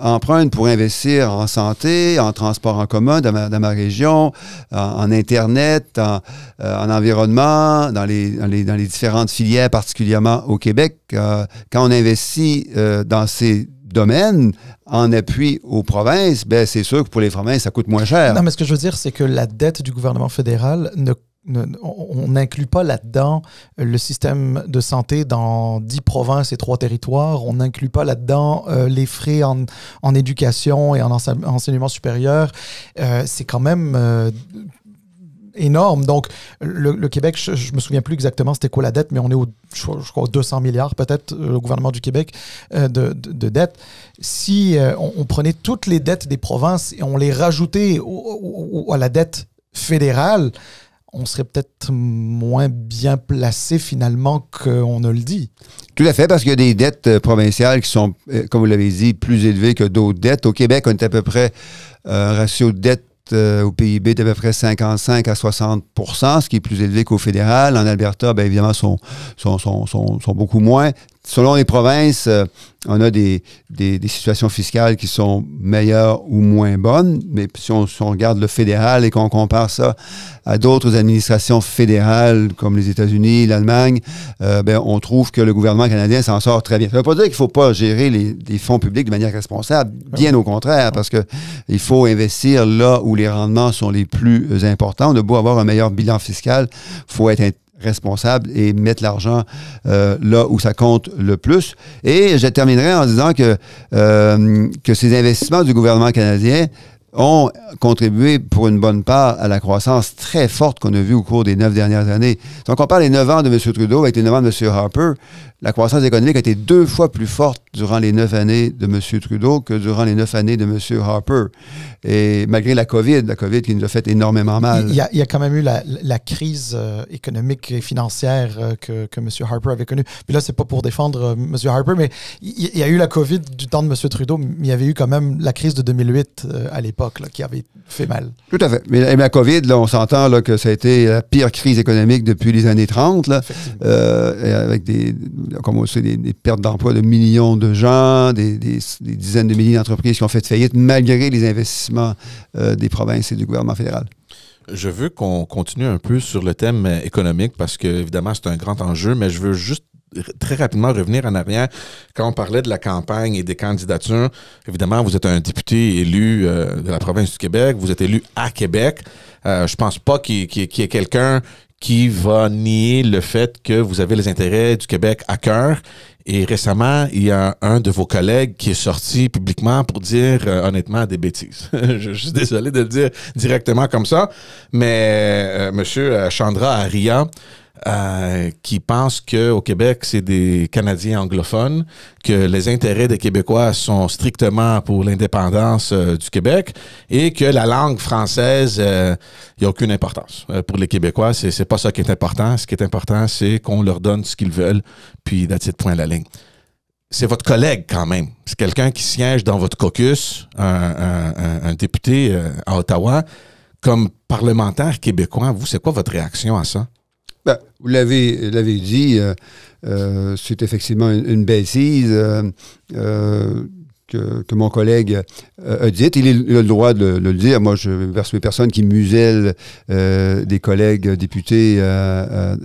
emprunte pour investir en santé, en transport en commun dans ma région, en Internet, en environnement, dans les différentes filières, particulièrement au Québec, quand on investit dans ces domaines en appui aux provinces, ben c'est sûr que pour les provinces, ça coûte moins cher. Non, mais ce que je veux dire, c'est que la dette du gouvernement fédéral on n'inclut pas là-dedans le système de santé dans 10 provinces et 3 territoires. On n'inclut pas là-dedans les frais en éducation et en enseignement supérieur. C'est quand même énorme. Donc, le Québec, je me souviens plus exactement c'était quoi la dette, mais on est je crois, 200 milliards peut-être, le gouvernement du Québec, de dette. Si on prenait toutes les dettes des provinces et on les rajoutait à la dette fédérale, on serait peut-être moins bien placé finalement qu'on ne le dit. Tout à fait, parce qu'il y a des dettes provinciales qui sont, comme vous l'avez dit, plus élevées que d'autres dettes. Au Québec, on est à peu près un ratio de dette au PIB d'à peu près 55 à 60 %, ce qui est plus élevé qu'au fédéral. En Alberta, bien évidemment, sont beaucoup moins. Selon les provinces, on a des situations fiscales qui sont meilleures ou moins bonnes, mais si on regarde le fédéral et qu'on compare ça à d'autres administrations fédérales comme les États-Unis, l'Allemagne, ben, on trouve que le gouvernement canadien s'en sort très bien. Ça ne veut pas dire qu'il ne faut pas gérer les fonds publics de manière responsable, bien au contraire, parce qu'il faut investir là où les rendements sont les plus importants. On a beau avoir un meilleur bilan fiscal, il faut être responsable et mettre l'argent là où ça compte le plus. Et je terminerai en disant que ces investissements du gouvernement canadien ont contribué pour une bonne part à la croissance très forte qu'on a vue au cours des 9 dernières années. Si on compare les 9 ans de M. Trudeau avec les 9 ans de M. Harper, la croissance économique a été 2 fois plus forte durant les 9 années de M. Trudeau que durant les 9 années de M. Harper. Et malgré la COVID qui nous a fait énormément mal. Il y a quand même eu la crise économique et financière que M. Harper avait connue. Puis là, c'est pas pour défendre M. Harper, mais il y a eu la COVID du temps de M. Trudeau, mais il y avait eu quand même la crise de 2008 à l'époque là, qui avait fait mal. Tout à fait. Mais la COVID, là, on s'entend là, que ça a été la pire crise économique depuis les années 30, là, avec comme on sait, des pertes d'emploi de millions de gens, des dizaines de milliers d'entreprises qui ont fait faillite malgré les investissements des provinces et du gouvernement fédéral. Je veux qu'on continue un peu sur le thème économique parce que, évidemment, c'est un grand enjeu, mais je veux juste très rapidement revenir en arrière. Quand on parlait de la campagne et des candidatures, évidemment, vous êtes un député élu de la province du Québec, vous êtes élu à Québec. Je pense pas qu'il y ait quelqu'un qui va nier le fait que vous avez les intérêts du Québec à cœur. Et récemment, il y a un de vos collègues qui est sorti publiquement pour dire honnêtement des bêtises. Je suis désolé de le dire directement comme ça, mais Monsieur Chandra Arya, qui pense qu'au Québec, c'est des Canadiens anglophones, que les intérêts des Québécois sont strictement pour l'indépendance du Québec et que la langue française, il n'y a aucune importance. Pour les Québécois, c'est pas ça qui est important. Ce qui est important, c'est qu'on leur donne ce qu'ils veulent, puis that's it, point à la ligne. C'est votre collègue quand même. C'est quelqu'un qui siège dans votre caucus, un député à Ottawa. Comme parlementaire québécois, vous, c'est quoi votre réaction à ça? Ben, vous l'avez dit, c'est effectivement une bêtise que mon collègue a dite. Il a le droit de le dire. Moi, je ne verse personne qui muselle des collègues députés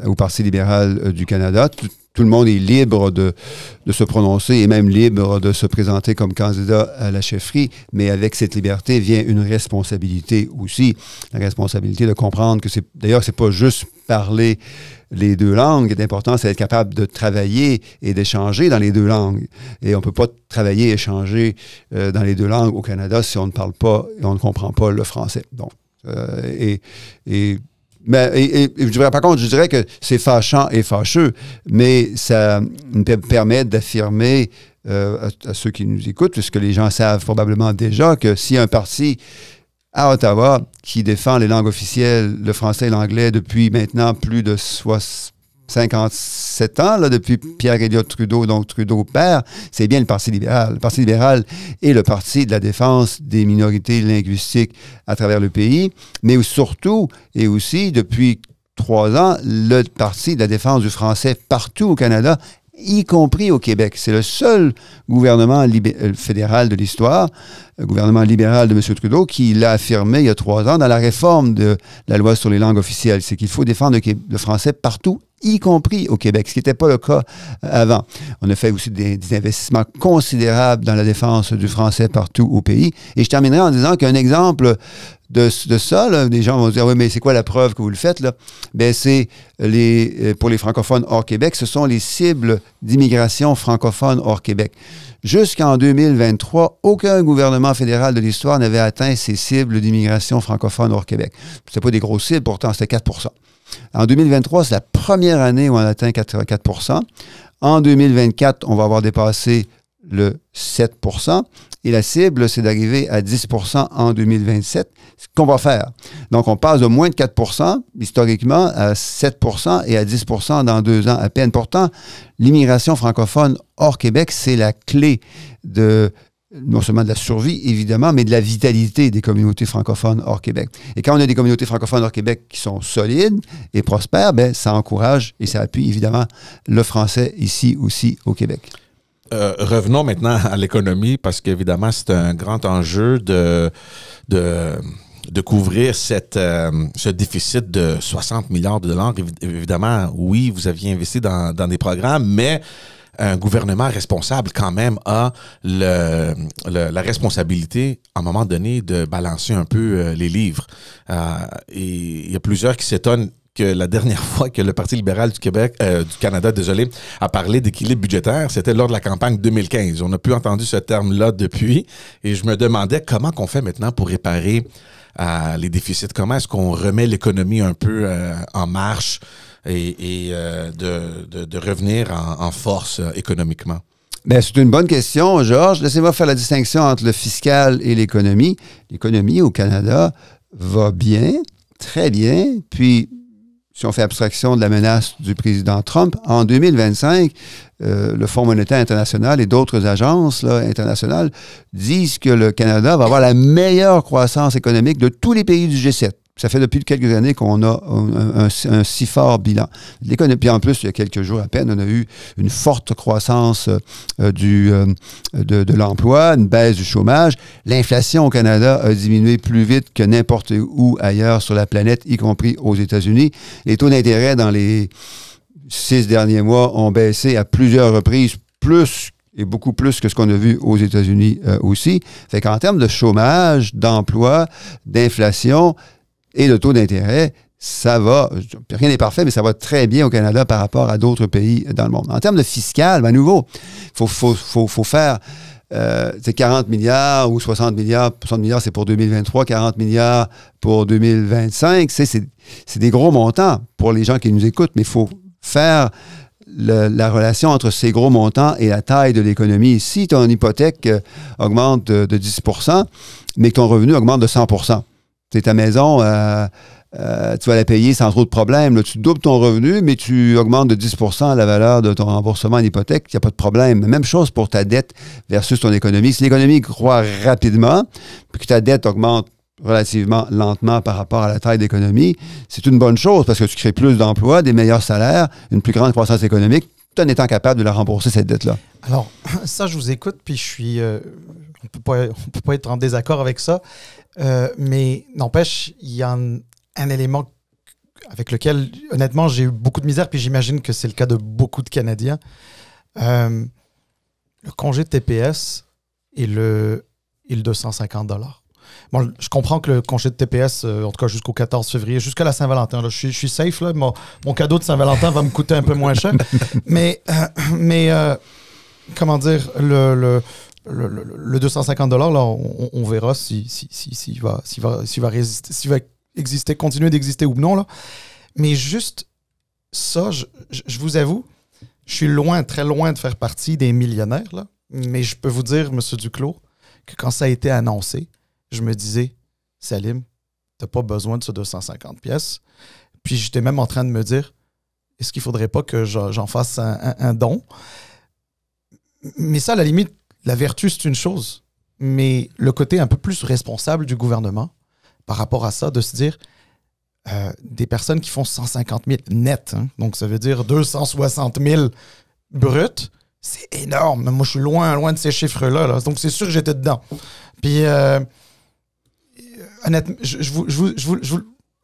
au Parti libéral du Canada. Tout le monde est libre de se prononcer et même libre de se présenter comme candidat à la chefferie, mais avec cette liberté vient une responsabilité aussi. La responsabilité de comprendre que c'est pas juste parler les deux langues. L'important, c'est d'être capable de travailler et d'échanger dans les deux langues. Et on ne peut pas travailler et échanger dans les deux langues au Canada si on ne parle pas et on ne comprend pas le français. Donc, par contre, je dirais que c'est fâchant et fâcheux, mais ça me permet d'affirmer à ceux qui nous écoutent, puisque les gens savent probablement déjà que s'il y a un parti à Ottawa qui défend les langues officielles, le français et l'anglais, depuis maintenant plus de 57 ans, là, depuis Pierre-Éliott Trudeau, donc Trudeau père, c'est bien le Parti libéral. Le Parti libéral est le parti de la défense des minorités linguistiques à travers le pays, mais surtout, et aussi depuis 3 ans, le Parti de la défense du français partout au Canada, y compris au Québec. C'est le seul gouvernement fédéral de l'histoire, le gouvernement libéral de M. Trudeau, qui l'a affirmé il y a 3 ans dans la réforme de la loi sur les langues officielles. C'est qu'il faut défendre le français partout, y compris au Québec, ce qui n'était pas le cas avant. On a fait aussi des investissements considérables dans la défense du français partout au pays. Et je terminerai en disant qu'un exemple de ça, là, des gens vont se dire « Oui, mais c'est quoi la preuve que vous le faites? » là? Ben, c'est pour les francophones hors Québec, ce sont les cibles d'immigration francophone hors Québec. Jusqu'en 2023, aucun gouvernement fédéral de l'histoire n'avait atteint ces cibles d'immigration francophone hors Québec. Ce pas des grosses cibles, pourtant c'était 4 %. En 2023, c'est la première année où on a atteint 4 %. En 2024, on va avoir dépassé le 7 % et la cible, c'est d'arriver à 10 % en 2027, ce qu'on va faire. Donc, on passe de moins de 4 % historiquement à 7 % et à 10 % dans 2 ans à peine. Pourtant, l'immigration francophone hors Québec, c'est la clé non seulement de la survie, évidemment, mais de la vitalité des communautés francophones hors Québec. Et quand on a des communautés francophones hors Québec qui sont solides et prospères, ben, ça encourage et ça appuie évidemment le français ici aussi au Québec. Revenons maintenant à l'économie, parce qu'évidemment, c'est un grand enjeu de couvrir ce déficit de 60 milliards de dollars. Évidemment, oui, vous aviez investi dans des programmes, mais un gouvernement responsable, quand même, a la responsabilité, à un moment donné, de balancer un peu les livres. Et il y a plusieurs qui s'étonnent que la dernière fois que le Parti libéral du Canada, a parlé d'équilibre budgétaire, c'était lors de la campagne 2015. On n'a plus entendu ce terme-là depuis. Et je me demandais comment qu'on fait maintenant pour réparer les déficits. Comment est-ce qu'on remet l'économie un peu en marche et de revenir en force économiquement? Bien, c'est une bonne question, Georges. Laissez-moi faire la distinction entre le fiscal et l'économie. L'économie au Canada va bien, très bien. Puis, si on fait abstraction de la menace du président Trump, en 2025, le Fonds monétaire international et d'autres agences internationales disent que le Canada va avoir la meilleure croissance économique de tous les pays du G7. Ça fait depuis quelques années qu'on a un si fort bilan. Puis en plus, il y a quelques jours à peine, on a eu une forte croissance de l'emploi, une baisse du chômage. L'inflation au Canada a diminué plus vite que n'importe où ailleurs sur la planète, y compris aux États-Unis. Les taux d'intérêt dans les 6 derniers mois ont baissé à plusieurs reprises, plus et beaucoup plus que ce qu'on a vu aux États-Unis aussi. Fait qu'en termes de chômage, d'emploi, d'inflation et de taux d'intérêt, ça va, rien n'est parfait, mais ça va très bien au Canada par rapport à d'autres pays dans le monde. En termes de fiscal, à nouveau, il faut faire 40 milliards ou 60 milliards. 60 milliards, c'est pour 2023, 40 milliards pour 2025. C'est des gros montants pour les gens qui nous écoutent, mais il faut faire la relation entre ces gros montants et la taille de l'économie. Si ton hypothèque augmente de 10 % mais que ton revenu augmente de 100 %, c'est ta maison, tu vas la payer sans trop de problème. Là, tu doubles ton revenu, mais tu augmentes de 10 % la valeur de ton remboursement en hypothèque, il n'y a pas de problème. Même chose pour ta dette versus ton économie. Si l'économie croît rapidement, puis que ta dette augmente relativement lentement par rapport à la taille d'économie, c'est une bonne chose parce que tu crées plus d'emplois, des meilleurs salaires, une plus grande croissance économique, tout en étant capable de la rembourser, cette dette-là. Alors, ça, je vous écoute, puis je suis... on peut pas être en désaccord avec ça, mais n'empêche, il y a un élément avec lequel, honnêtement, j'ai eu beaucoup de misère, puis j'imagine que c'est le cas de beaucoup de Canadiens. Le congé de TPS et le 250 $. Bon, je comprends que le congé de TPS, en tout cas jusqu'au 14 février, jusqu'à la Saint-Valentin, là, je suis safe, là, mon cadeau de Saint-Valentin va me coûter un peu moins cher. mais comment dire, le 250 $, là, on verra s'il va exister, continuer d'exister ou non. Là. Mais juste ça, je vous avoue, je suis loin, très loin de faire partie des millionnaires, là. Mais je peux vous dire, M. Duclos, que quand ça a été annoncé, je me disais, Salim, t'as pas besoin de ce 250 pièces. Puis j'étais même en train de me dire, est-ce qu'il faudrait pas que j'en fasse un don? Mais ça, à la limite, la vertu, c'est une chose. Mais le côté un peu plus responsable du gouvernement par rapport à ça, de se dire, des personnes qui font 150 000 net, hein, donc ça veut dire 260 000 bruts, c'est énorme. Moi, je suis loin de ces chiffres-là. Là. Donc, c'est sûr que j'étais dedans. Puis, honnêtement,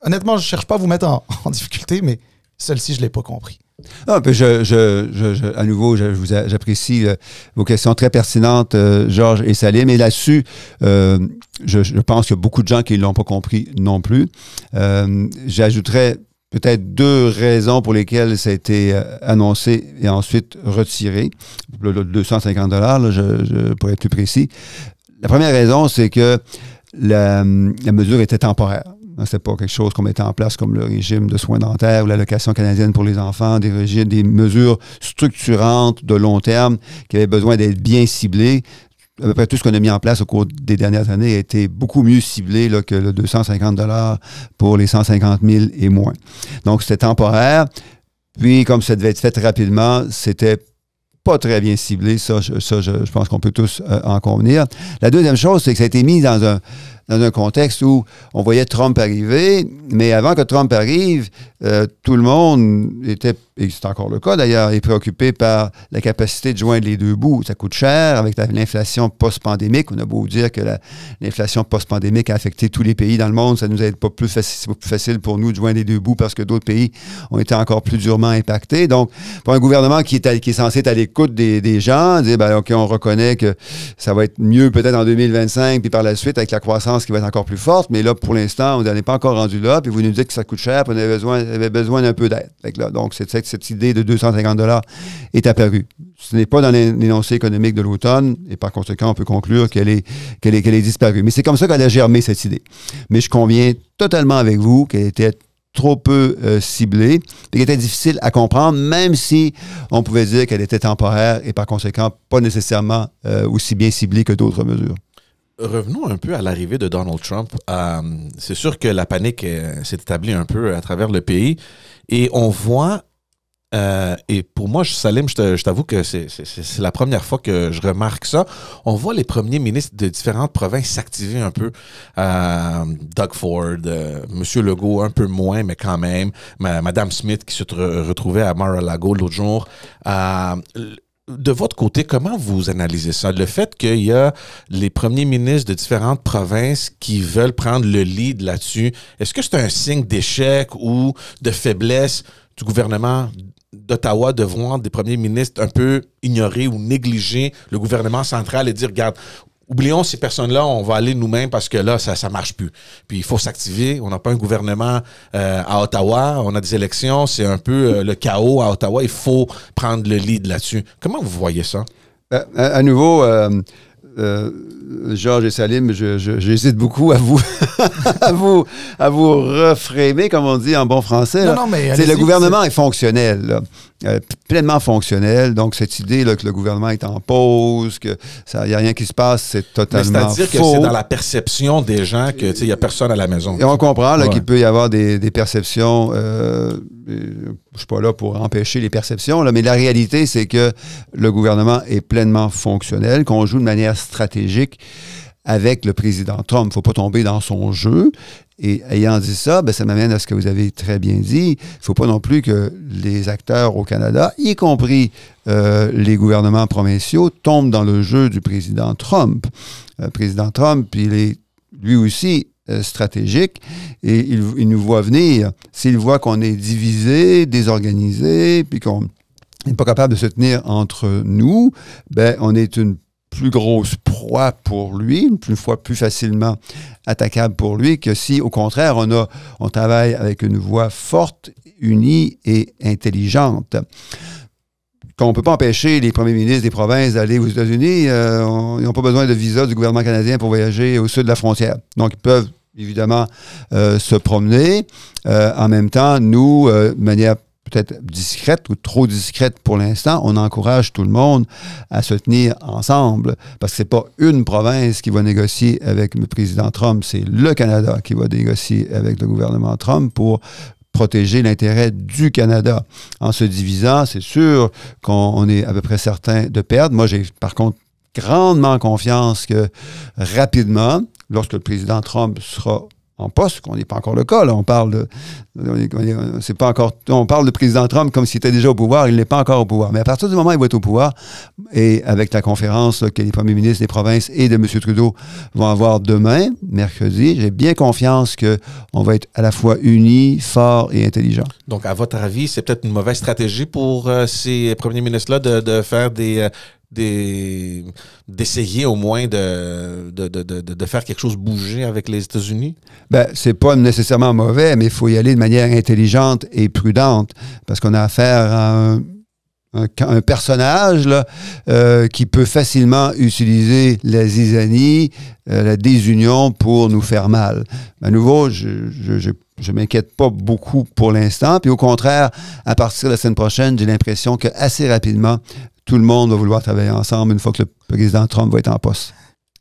honnêtement, je ne cherche pas à vous mettre en difficulté, mais celle-ci, je ne l'ai pas compris. Ah, puis à nouveau, j'apprécie vos questions très pertinentes, Georges et Salim. Et là-dessus, je pense qu'il y a beaucoup de gens qui ne l'ont pas compris non plus. J'ajouterais peut-être 2 raisons pour lesquelles ça a été annoncé et ensuite retiré. Le 250 $, pour être plus précis. La première raison, c'est que la mesure était temporaire. Ce n'est pas quelque chose qu'on mettait en place comme le régime de soins dentaires ou l'allocation canadienne pour les enfants, des mesures structurantes de long terme qui avaient besoin d'être bien ciblées. À peu près tout ce qu'on a mis en place au cours des dernières années a été beaucoup mieux ciblé là, que le 250 $ pour les 150 000 et moins. Donc, c'était temporaire. Puis, comme ça devait être fait rapidement, c'était pas très bien ciblé. Ça, je pense qu'on peut tous en convenir. La deuxième chose, c'est que ça a été mis dans un contexte où on voyait Trump arriver, mais avant que Trump arrive, tout le monde était, et c'est encore le cas d'ailleurs, est préoccupé par la capacité de joindre les deux bouts. Ça coûte cher avec l'inflation post-pandémique. On a beau dire que l'inflation post-pandémique a affecté tous les pays dans le monde, ça ne nous aide pas plus facile, c'est pas plus facile pour nous de joindre les deux bouts parce que d'autres pays ont été encore plus durement impactés. Donc, pour un gouvernement qui est censé être à l'écoute des gens, dire, ben, OK, on reconnaît que ça va être mieux peut-être en 2025, puis par la suite avec la croissance qui va être encore plus forte, mais là, pour l'instant, on n'est pas encore rendu là, puis vous nous dites que ça coûte cher, puis on avait besoin d'un peu d'aide. Donc, cette idée de 250 $ est apparue. Ce n'est pas dans l'énoncé économique de l'automne, et par conséquent, on peut conclure qu'elle est disparue. Mais c'est comme ça qu'elle a germé, cette idée. Mais je conviens totalement avec vous qu'elle était trop peu ciblée, et qu'elle était difficile à comprendre, même si on pouvait dire qu'elle était temporaire et par conséquent pas nécessairement aussi bien ciblée que d'autres mesures. Revenons un peu à l'arrivée de Donald Trump. C'est sûr que la panique s'est établie un peu à travers le pays et on voit, et pour moi, Salim, je t'avoue que c'est la première fois que je remarque ça, on voit les premiers ministres de différentes provinces s'activer un peu. Doug Ford, M. Legault un peu moins, mais quand même, Mme Smith qui se retrouvait à Mar-a-Lago l'autre jour. De votre côté, comment vous analysez ça? Le fait qu'il y a les premiers ministres de différentes provinces qui veulent prendre le lead là-dessus, est-ce que c'est un signe d'échec ou de faiblesse du gouvernement d'Ottawa de voir des premiers ministres un peu ignorer ou négliger le gouvernement central et dire, regarde, oublions ces personnes-là, on va aller nous-mêmes parce que là, ça marche plus. Puis il faut s'activer. On n'a pas un gouvernement à Ottawa. On a des élections. C'est un peu le chaos à Ottawa. Il faut prendre le lead là-dessus. Comment vous voyez ça? À nouveau, Georges et Salim, j'hésite beaucoup à vous, à vous reframer, comme on dit en bon français. Non, mais le gouvernement est fonctionnel, là. Pleinement fonctionnel. Donc, cette idée là, que le gouvernement est en pause, qu'il n'y a rien qui se passe, c'est totalement faux. C'est-à-dire que c'est dans la perception des gens qu'il n'y a personne à la maison. Et on comprend qu'il peut y avoir des perceptions. Je ne suis pas là pour empêcher les perceptions, là, mais la réalité, c'est que le gouvernement est pleinement fonctionnel, qu'on joue de manière stratégique avec le président Trump. Il ne faut pas tomber dans son jeu. Et ayant dit ça, ça m'amène à ce que vous avez très bien dit. Il ne faut pas non plus que les acteurs au Canada, y compris les gouvernements provinciaux, tombent dans le jeu du président Trump. Le président Trump, il est lui aussi stratégique et il nous voit venir. S'il voit qu'on est divisé, désorganisé, puis qu'on n'est pas capable de se tenir entre nous, on est une plus grosse proie pour lui, une fois plus facilement attaquable pour lui que si, au contraire, on travaille avec une voix forte, unie et intelligente. Qu'on ne peut pas empêcher les premiers ministres des provinces d'aller aux États-Unis, ils n'ont pas besoin de visa du gouvernement canadien pour voyager au sud de la frontière. Donc, ils peuvent évidemment se promener. En même temps, nous, de manière peut-être discrète ou trop discrète pour l'instant, on encourage tout le monde à se tenir ensemble parce que c'est pas une province qui va négocier avec le président Trump, c'est le Canada qui va négocier avec le gouvernement Trump pour protéger l'intérêt du Canada. En se divisant, c'est sûr qu'on est à peu près certain de perdre. Moi, j'ai par contre grandement confiance que rapidement, lorsque le président Trump sera en poste, qu'on n'est pas encore le cas. Là, on parle de président Trump comme s'il était déjà au pouvoir. Il n'est pas encore au pouvoir. Mais à partir du moment où il va être au pouvoir, et avec la conférence là, que les premiers ministres des provinces et de M. Trudeau vont avoir demain, mercredi, j'ai bien confiance qu'on va être à la fois unis, forts et intelligents. Donc, à votre avis, c'est peut-être une mauvaise stratégie pour ces premiers ministres-là de faire d'essayer au moins de faire quelque chose bouger avec les États-Unis? C'est pas nécessairement mauvais, mais il faut y aller de manière intelligente et prudente parce qu'on a affaire à un personnage là, qui peut facilement utiliser la zizanie, la désunion pour nous faire mal. À nouveau, je m'inquiète pas beaucoup pour l'instant. Puis au contraire, à partir de la semaine prochaine, j'ai l'impression qu'assez rapidement, tout le monde va vouloir travailler ensemble une fois que le président Trump va être en poste.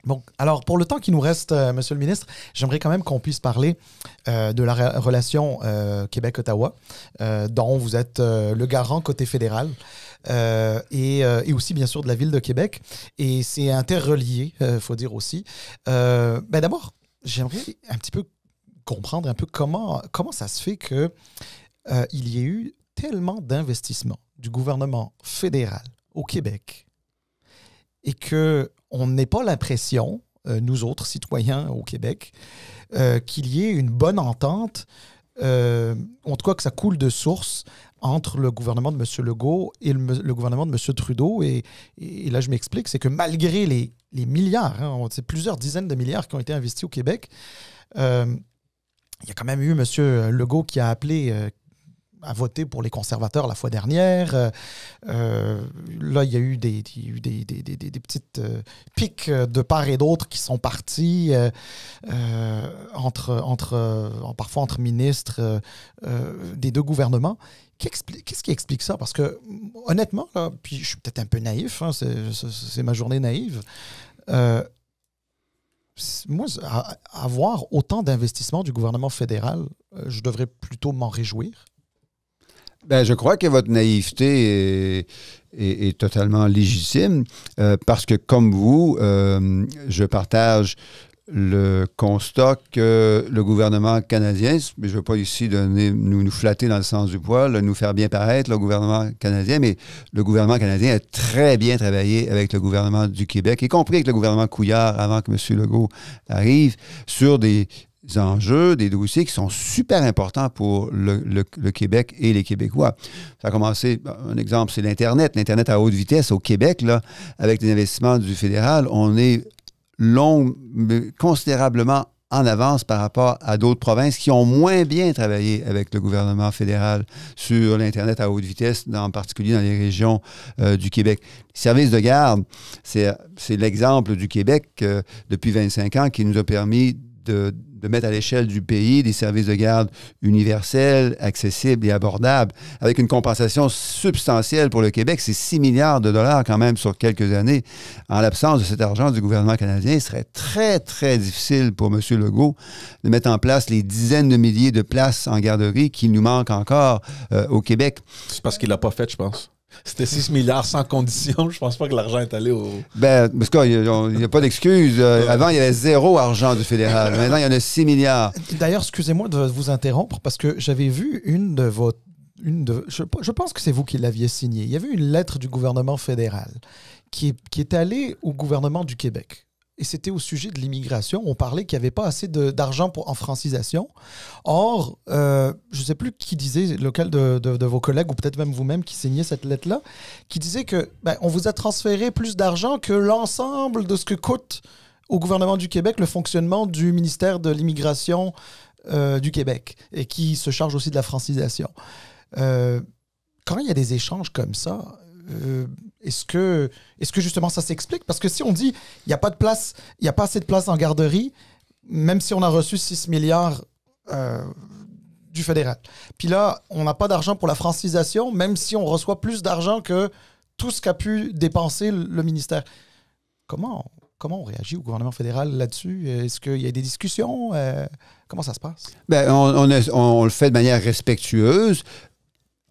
Bon, alors pour le temps qui nous reste, Monsieur le ministre, j'aimerais quand même qu'on puisse parler de la relation Québec-Ottawa, dont vous êtes le garant côté fédéral, et aussi bien sûr de la ville de Québec. Et c'est interrelié, faut dire aussi. D'abord, j'aimerais un petit peu comprendre un peu comment ça se fait que il y ait eu tellement d'investissements du gouvernement fédéral au Québec et qu'on n'ait pas l'impression, nous autres citoyens au Québec, qu'il y ait une bonne entente, en tout cas que ça coule de source entre le gouvernement de M. Legault et le gouvernement de M. Trudeau. Et là, je m'explique, c'est que malgré les milliards, c'est plusieurs dizaines de milliards qui ont été investis au Québec, il y a quand même eu M. Legault qui a appelé à voter pour les conservateurs la fois dernière. Là, il y a eu des petites piques de part et d'autre qui sont parties parfois entre ministres des deux gouvernements. Qu'est-ce qui explique ça? Parce que, honnêtement, là, puis je suis peut-être un peu naïf, c'est ma journée naïve. Moi, avoir autant d'investissements du gouvernement fédéral, je devrais plutôt m'en réjouir. Je crois que votre naïveté est totalement légitime parce que, comme vous, je partage le constat que le gouvernement canadien, je ne veux pas ici nous flatter dans le sens du poil, nous faire bien paraître, le gouvernement canadien, mais le gouvernement canadien a très bien travaillé avec le gouvernement du Québec, y compris avec le gouvernement Couillard avant que M. Legault arrive, sur des enjeux, des dossiers qui sont super importants pour le Québec et les Québécois. Ça a commencé, un exemple, c'est l'Internet. L'Internet à haute vitesse au Québec, là, avec les investissements du fédéral, on est considérablement en avance par rapport à d'autres provinces qui ont moins bien travaillé avec le gouvernement fédéral sur l'Internet à haute vitesse, en particulier dans les régions du Québec. Les services de garde, c'est l'exemple du Québec depuis 25 ans qui nous a permis de mettre à l'échelle du pays des services de garde universels, accessibles et abordables, avec une compensation substantielle pour le Québec. C'est 6 milliards de dollars quand même sur quelques années. En l'absence de cet argent du gouvernement canadien, il serait très, très difficile pour M. Legault de mettre en place les dizaines de milliers de places en garderie qui nous manquent encore au Québec. C'est parce qu'il l'a pas fait, je pense. C'était 6 milliards sans condition. Je pense pas que l'argent est allé au... Ben, parce qu'il n'y a pas d'excuse. Avant, il y avait 0 argent du fédéral. Maintenant, il y en a 6 milliards. D'ailleurs, excusez-moi de vous interrompre parce que j'avais vu je pense que c'est vous qui l'aviez signée. Il y avait une lettre du gouvernement fédéral qui est allée au gouvernement du Québec. Et c'était au sujet de l'immigration. On parlait qu'il n'y avait pas assez d'argent en francisation. Or, je ne sais plus qui disait, lequel de vos collègues, ou peut-être même vous-même qui signait cette lettre-là, qui disait que on vous a transféré plus d'argent que l'ensemble de ce que coûte au gouvernement du Québec le fonctionnement du ministère de l'immigration du Québec, et qui se charge aussi de la francisation. Quand il y a des échanges comme ça... Est-ce que justement ça s'explique? Parce que si on dit il n'y a pas de place, il n'y a pas assez de place en garderie, même si on a reçu 6 milliards du fédéral. Puis là, on n'a pas d'argent pour la francisation, même si on reçoit plus d'argent que tout ce qu'a pu dépenser le ministère. Comment on réagit au gouvernement fédéral là-dessus? Est-ce qu'il y a des discussions? Comment ça se passe? Ben, on le fait de manière respectueuse.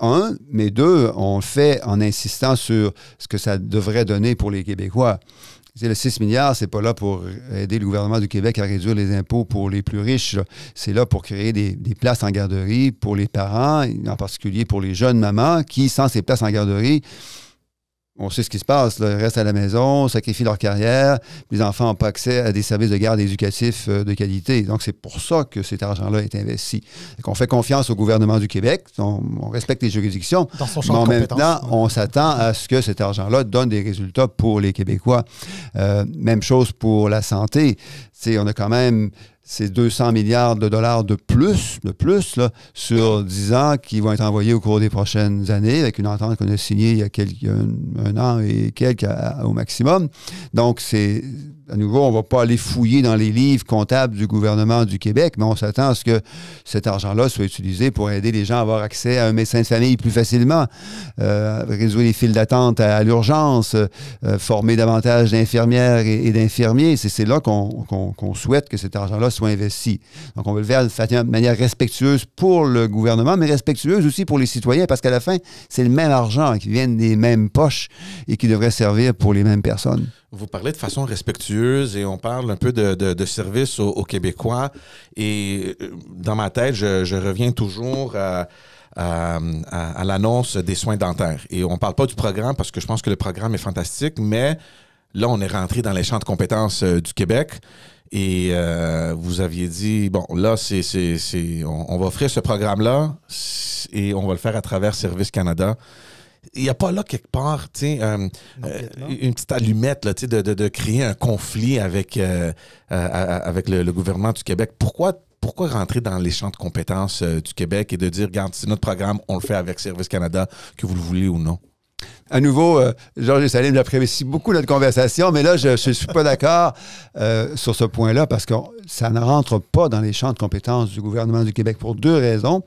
Un, mais deux, on le fait en insistant sur ce que ça devrait donner pour les Québécois. Le 6 milliards, c'est pas là pour aider le gouvernement du Québec à réduire les impôts pour les plus riches. C'est là pour créer des places en garderie pour les parents, en particulier pour les jeunes mamans qui, sans ces places en garderie, on sait ce qui se passe, là. Ils restent à la maison, sacrifient leur carrière, les enfants n'ont pas accès à des services de garde éducatifs de qualité. Donc, c'est pour ça que cet argent-là est investi. On fait confiance au gouvernement du Québec, on respecte les juridictions, dans son champ mais en de même compétences, temps, on s'attend à ce que cet argent-là donne des résultats pour les Québécois. Même chose pour la santé. T'sais, on a quand même ces 200 milliards de dollars de plus là, sur 10 ans qui vont être envoyés au cours des prochaines années avec une entente qu'on a signée il y a un an et quelques au maximum. Donc, à nouveau, on ne va pas aller fouiller dans les livres comptables du gouvernement du Québec, mais on s'attend à ce que cet argent-là soit utilisé pour aider les gens à avoir accès à un médecin de famille plus facilement, réduire les files d'attente à l'urgence, former davantage d'infirmières et d'infirmiers. C'est là qu'on souhaite que cet argent-là soit investi. Donc, on veut le faire de manière respectueuse pour le gouvernement, mais respectueuse aussi pour les citoyens, parce qu'à la fin, c'est le même argent qui vient des mêmes poches et qui devrait servir pour les mêmes personnes. Vous parlez de façon respectueuse et on parle un peu de service aux Québécois. Et dans ma tête, je reviens toujours à l'annonce des soins dentaires. Et on ne parle pas du programme parce que je pense que le programme est fantastique, mais là, on est rentré dans les champs de compétences du Québec. Et vous aviez dit, bon, là, on va offrir ce programme-là et on va le faire à travers Service Canada. Il n'y a pas là quelque part, tu sais, une petite allumette là, tu sais, de créer un conflit avec le gouvernement du Québec. Pourquoi rentrer dans les champs de compétences du Québec et de dire, regarde, c'est notre programme, on le fait avec Service Canada, que vous le voulez ou non? À nouveau, Georges et Salim, j'apprécie beaucoup notre conversation, mais là, je ne suis pas d'accord sur ce point-là parce que ça ne rentre pas dans les champs de compétences du gouvernement du Québec pour 2 raisons.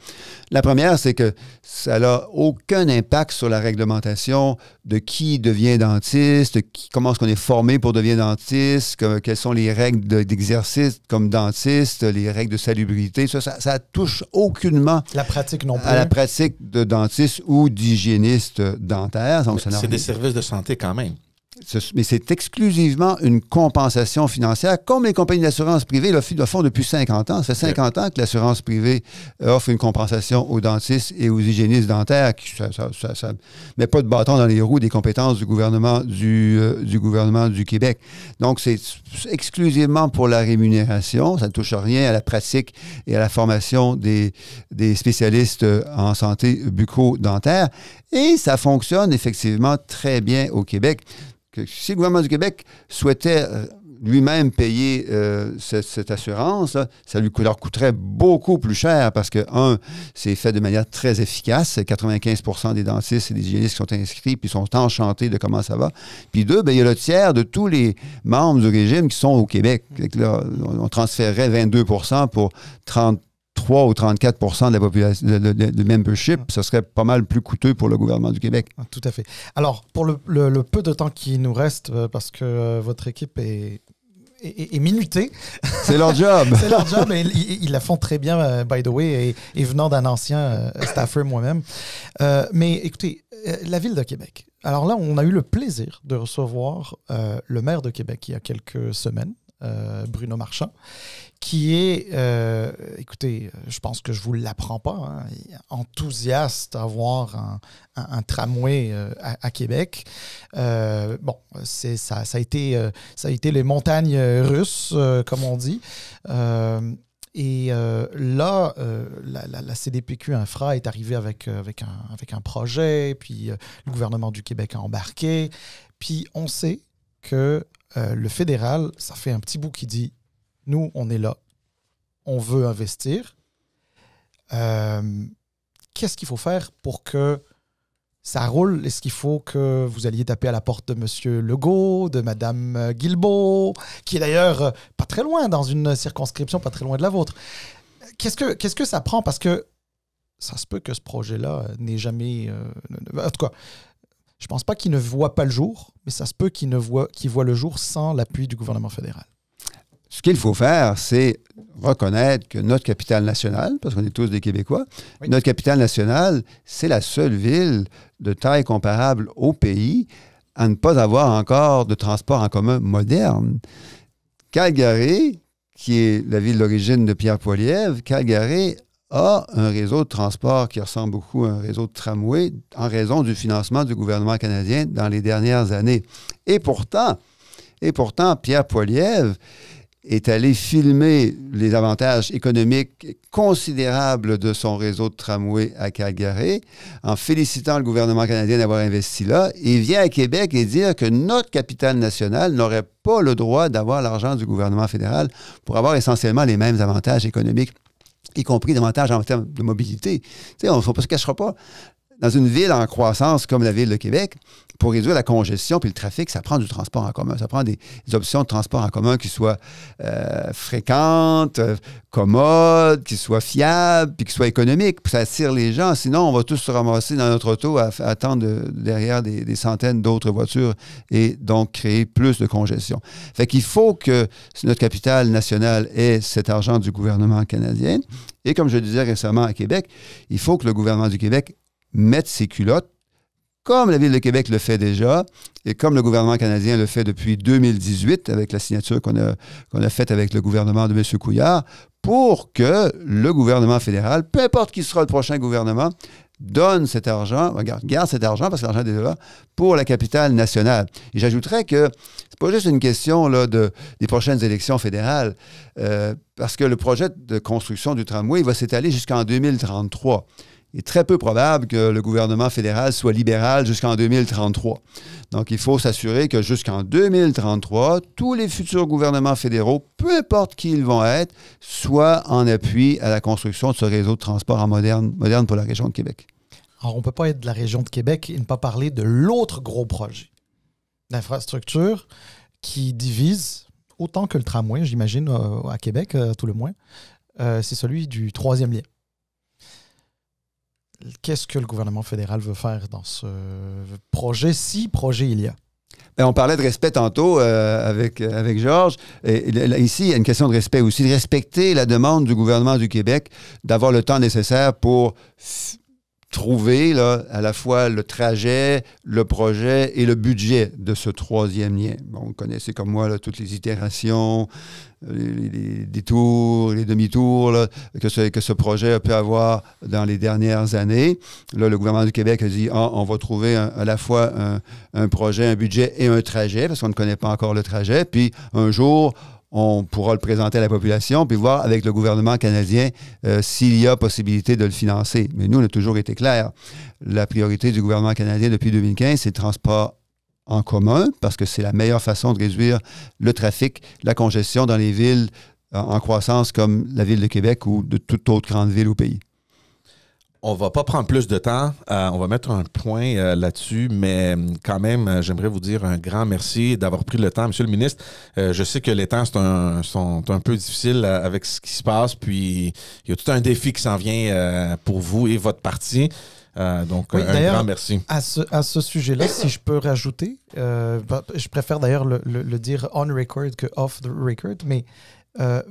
La première, c'est que ça n'a aucun impact sur la réglementation de qui devient dentiste, comment est-ce qu'on est formé pour devenir dentiste, quelles sont les règles d'exercice comme dentiste, les règles de salubrité. Ça touche aucunement la pratique non plus. À la pratique de dentiste ou d'hygiéniste dentaire. C'est des services de santé quand même. mais c'est exclusivement une compensation financière, comme les compagnies d'assurance privée le font depuis 50 ans. Ça fait 50 ans que l'assurance privée offre une compensation aux dentistes et aux hygiénistes dentaires. Ça ne met pas de bâton dans les roues des compétences du gouvernement du Québec. Donc, c'est exclusivement pour la rémunération. Ça ne touche rien à la pratique et à la formation des spécialistes en santé bucco-dentaire. Et ça fonctionne effectivement très bien au Québec. Si le gouvernement du Québec souhaitait lui-même payer cette assurance, là, ça leur coûterait beaucoup plus cher parce que, c'est fait de manière très efficace. 95% des dentistes et des hygiénistes qui sont inscrits puis sont enchantés de comment ça va. Puis 2, il y a le tiers de tous les membres du régime qui sont au Québec. Là, on transférerait 22% pour 33 ou 34% de la population de membership, ce serait pas mal plus coûteux pour le gouvernement du Québec. Tout à fait. Alors, pour le peu de temps qui nous reste, parce que votre équipe est minutée. C'est leur job. C'est leur job et ils la font très bien, by the way, et venant d'un ancien staffer moi-même. Mais écoutez, la Ville de Québec. Alors là, on a eu le plaisir de recevoir le maire de Québec il y a quelques semaines, Bruno Marchand, qui est, écoutez, je pense que je ne vous l'apprends pas, enthousiaste à voir un tramway à Québec. Bon, ça a été les montagnes russes, comme on dit. Et là, la CDPQ Infra est arrivée avec un projet, puis le gouvernement du Québec a embarqué. Puis on sait que le fédéral, ça fait un petit bout qui dit « Nous, on est là, on veut investir. » Qu'est-ce qu'il faut faire pour que ça roule? Est-ce qu'il faut que vous alliez taper à la porte de M. Legault, de Mme Guilbeault, qui est d'ailleurs pas très loin, dans une circonscription pas très loin de la vôtre? Qu'est-ce que ça prend? Parce que ça se peut que ce projet-là n'ait jamais... en tout cas, je pense pas qu'il ne voit pas le jour, mais ça se peut qu'il voit le jour sans l'appui du gouvernement fédéral. Ce qu'il faut faire, c'est reconnaître que notre capitale nationale, parce qu'on est tous des Québécois, oui. Notre capitale nationale, c'est la seule ville de taille comparable au pays à ne pas avoir encore de transport en commun moderne. Calgary, qui est la ville d'origine de Pierre Poilievre, Calgary a un réseau de transport qui ressemble beaucoup à un réseau de tramway en raison du financement du gouvernement canadien dans les dernières années. Et pourtant, Pierre Poilievre est allé filmer les avantages économiques considérables de son réseau de tramway à Calgary en félicitant le gouvernement canadien d'avoir investi là et vient à Québec et dire que notre capitale nationale n'aurait pas le droit d'avoir l'argent du gouvernement fédéral pour avoir essentiellement les mêmes avantages économiques, y compris davantage en termes de mobilité. Tu sais, on ne se cachera pas. Dans une ville en croissance comme la ville de Québec, pour réduire la congestion puis le trafic, ça prend du transport en commun. Ça prend des options de transport en commun qui soient fréquentes, commodes, qui soient fiables, puis qui soient économiques. Puis ça attire les gens. Sinon, on va tous se ramasser dans notre auto à attendre derrière des centaines d'autres voitures et donc créer plus de congestion. Fait qu'il faut que notre capitale nationale ait cet argent du gouvernement canadien. Et comme je le disais récemment à Québec, il faut que le gouvernement du Québec mette ses culottes, comme la Ville de Québec le fait déjà, et comme le gouvernement canadien le fait depuis 2018, avec la signature qu'on a faite avec le gouvernement de M. Couillard, pour que le gouvernement fédéral, peu importe qui sera le prochain gouvernement, donne cet argent, garde cet argent, parce que l'argent est déjà là, pour la capitale nationale. Et j'ajouterais que c'est pas juste une question là, des prochaines élections fédérales, parce que le projet de construction du tramway va s'étaler jusqu'en 2033. Il est très peu probable que le gouvernement fédéral soit libéral jusqu'en 2033. Donc, il faut s'assurer que jusqu'en 2033, tous les futurs gouvernements fédéraux, peu importe qui ils vont être, soient en appui à la construction de ce réseau de transport en moderne pour la région de Québec. Alors, on ne peut pas être de la région de Québec et ne pas parler de l'autre gros projet d'infrastructure qui divise autant que le tramway, j'imagine, à Québec, à tout le moins. C'est celui du troisième lien. Qu'est-ce que le gouvernement fédéral veut faire dans ce projet, si projet il y a? Bien, on parlait de respect tantôt avec Georges. Et ici, il y a une question de respect aussi, de respecter la demande du gouvernement du Québec d'avoir le temps nécessaire pour trouver là, à la fois le trajet, le projet et le budget de ce troisième lien. Bon, vous connaissez comme moi là, toutes les itérations, les détours, les demi-tours là, que ce projet peut avoir dans les dernières années. Là, le gouvernement du Québec a dit on va trouver à la fois un projet, un budget et un trajet, parce qu'on ne connaît pas encore le trajet. Puis un jour, on pourra le présenter à la population, puis voir avec le gouvernement canadien s'il y a possibilité de le financer. Mais nous, on a toujours été clairs. La priorité du gouvernement canadien depuis 2015, c'est le transport en commun, parce que c'est la meilleure façon de réduire le trafic, la congestion dans les villes en croissance comme la ville de Québec ou de toute autre grande ville au pays. On va pas prendre plus de temps. On va mettre un point là-dessus, mais quand même, j'aimerais vous dire un grand merci d'avoir pris le temps, Monsieur le ministre. Je sais que les temps sont un peu difficiles avec ce qui se passe, puis il y a tout un défi qui s'en vient pour vous et votre parti. Donc, oui, un grand merci. À ce sujet-là, si je peux rajouter, je préfère d'ailleurs le dire on record que off the record, mais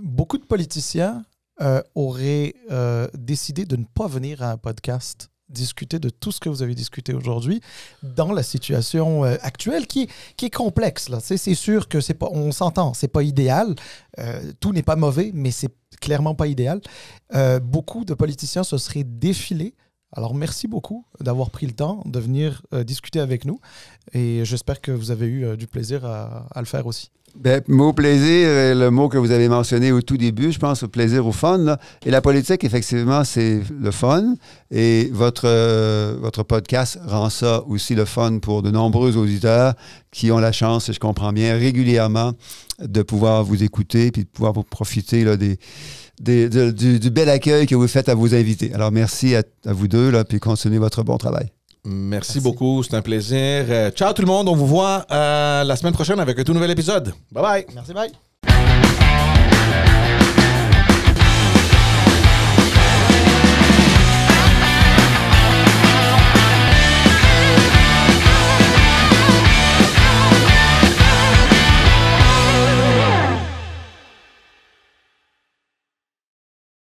beaucoup de politiciens auraient décidé de ne pas venir à un podcast discuter de tout ce que vous avez discuté aujourd'hui dans la situation actuelle qui est complexe. Là. C'est sûr que c'est pas, on s'entend, c'est pas idéal. Tout n'est pas mauvais, mais c'est clairement pas idéal. Beaucoup de politiciens se seraient défilés. Alors, merci beaucoup d'avoir pris le temps de venir discuter avec nous et j'espère que vous avez eu du plaisir à le faire aussi. Bien, mot plaisir, le mot que vous avez mentionné au tout début, je pense au plaisir, au fun. Là. Et la politique, effectivement, c'est le fun. Et votre podcast rend ça aussi le fun pour de nombreux auditeurs qui ont la chance, je comprends bien, régulièrement de pouvoir vous écouter puis de pouvoir vous profiter là, du bel accueil que vous faites à vos invités. Alors, merci à vous deux, là, puis continuez votre bon travail. Merci beaucoup, c'est un plaisir. Ciao tout le monde, on vous voit la semaine prochaine avec un tout nouvel épisode. Bye bye. Merci, bye.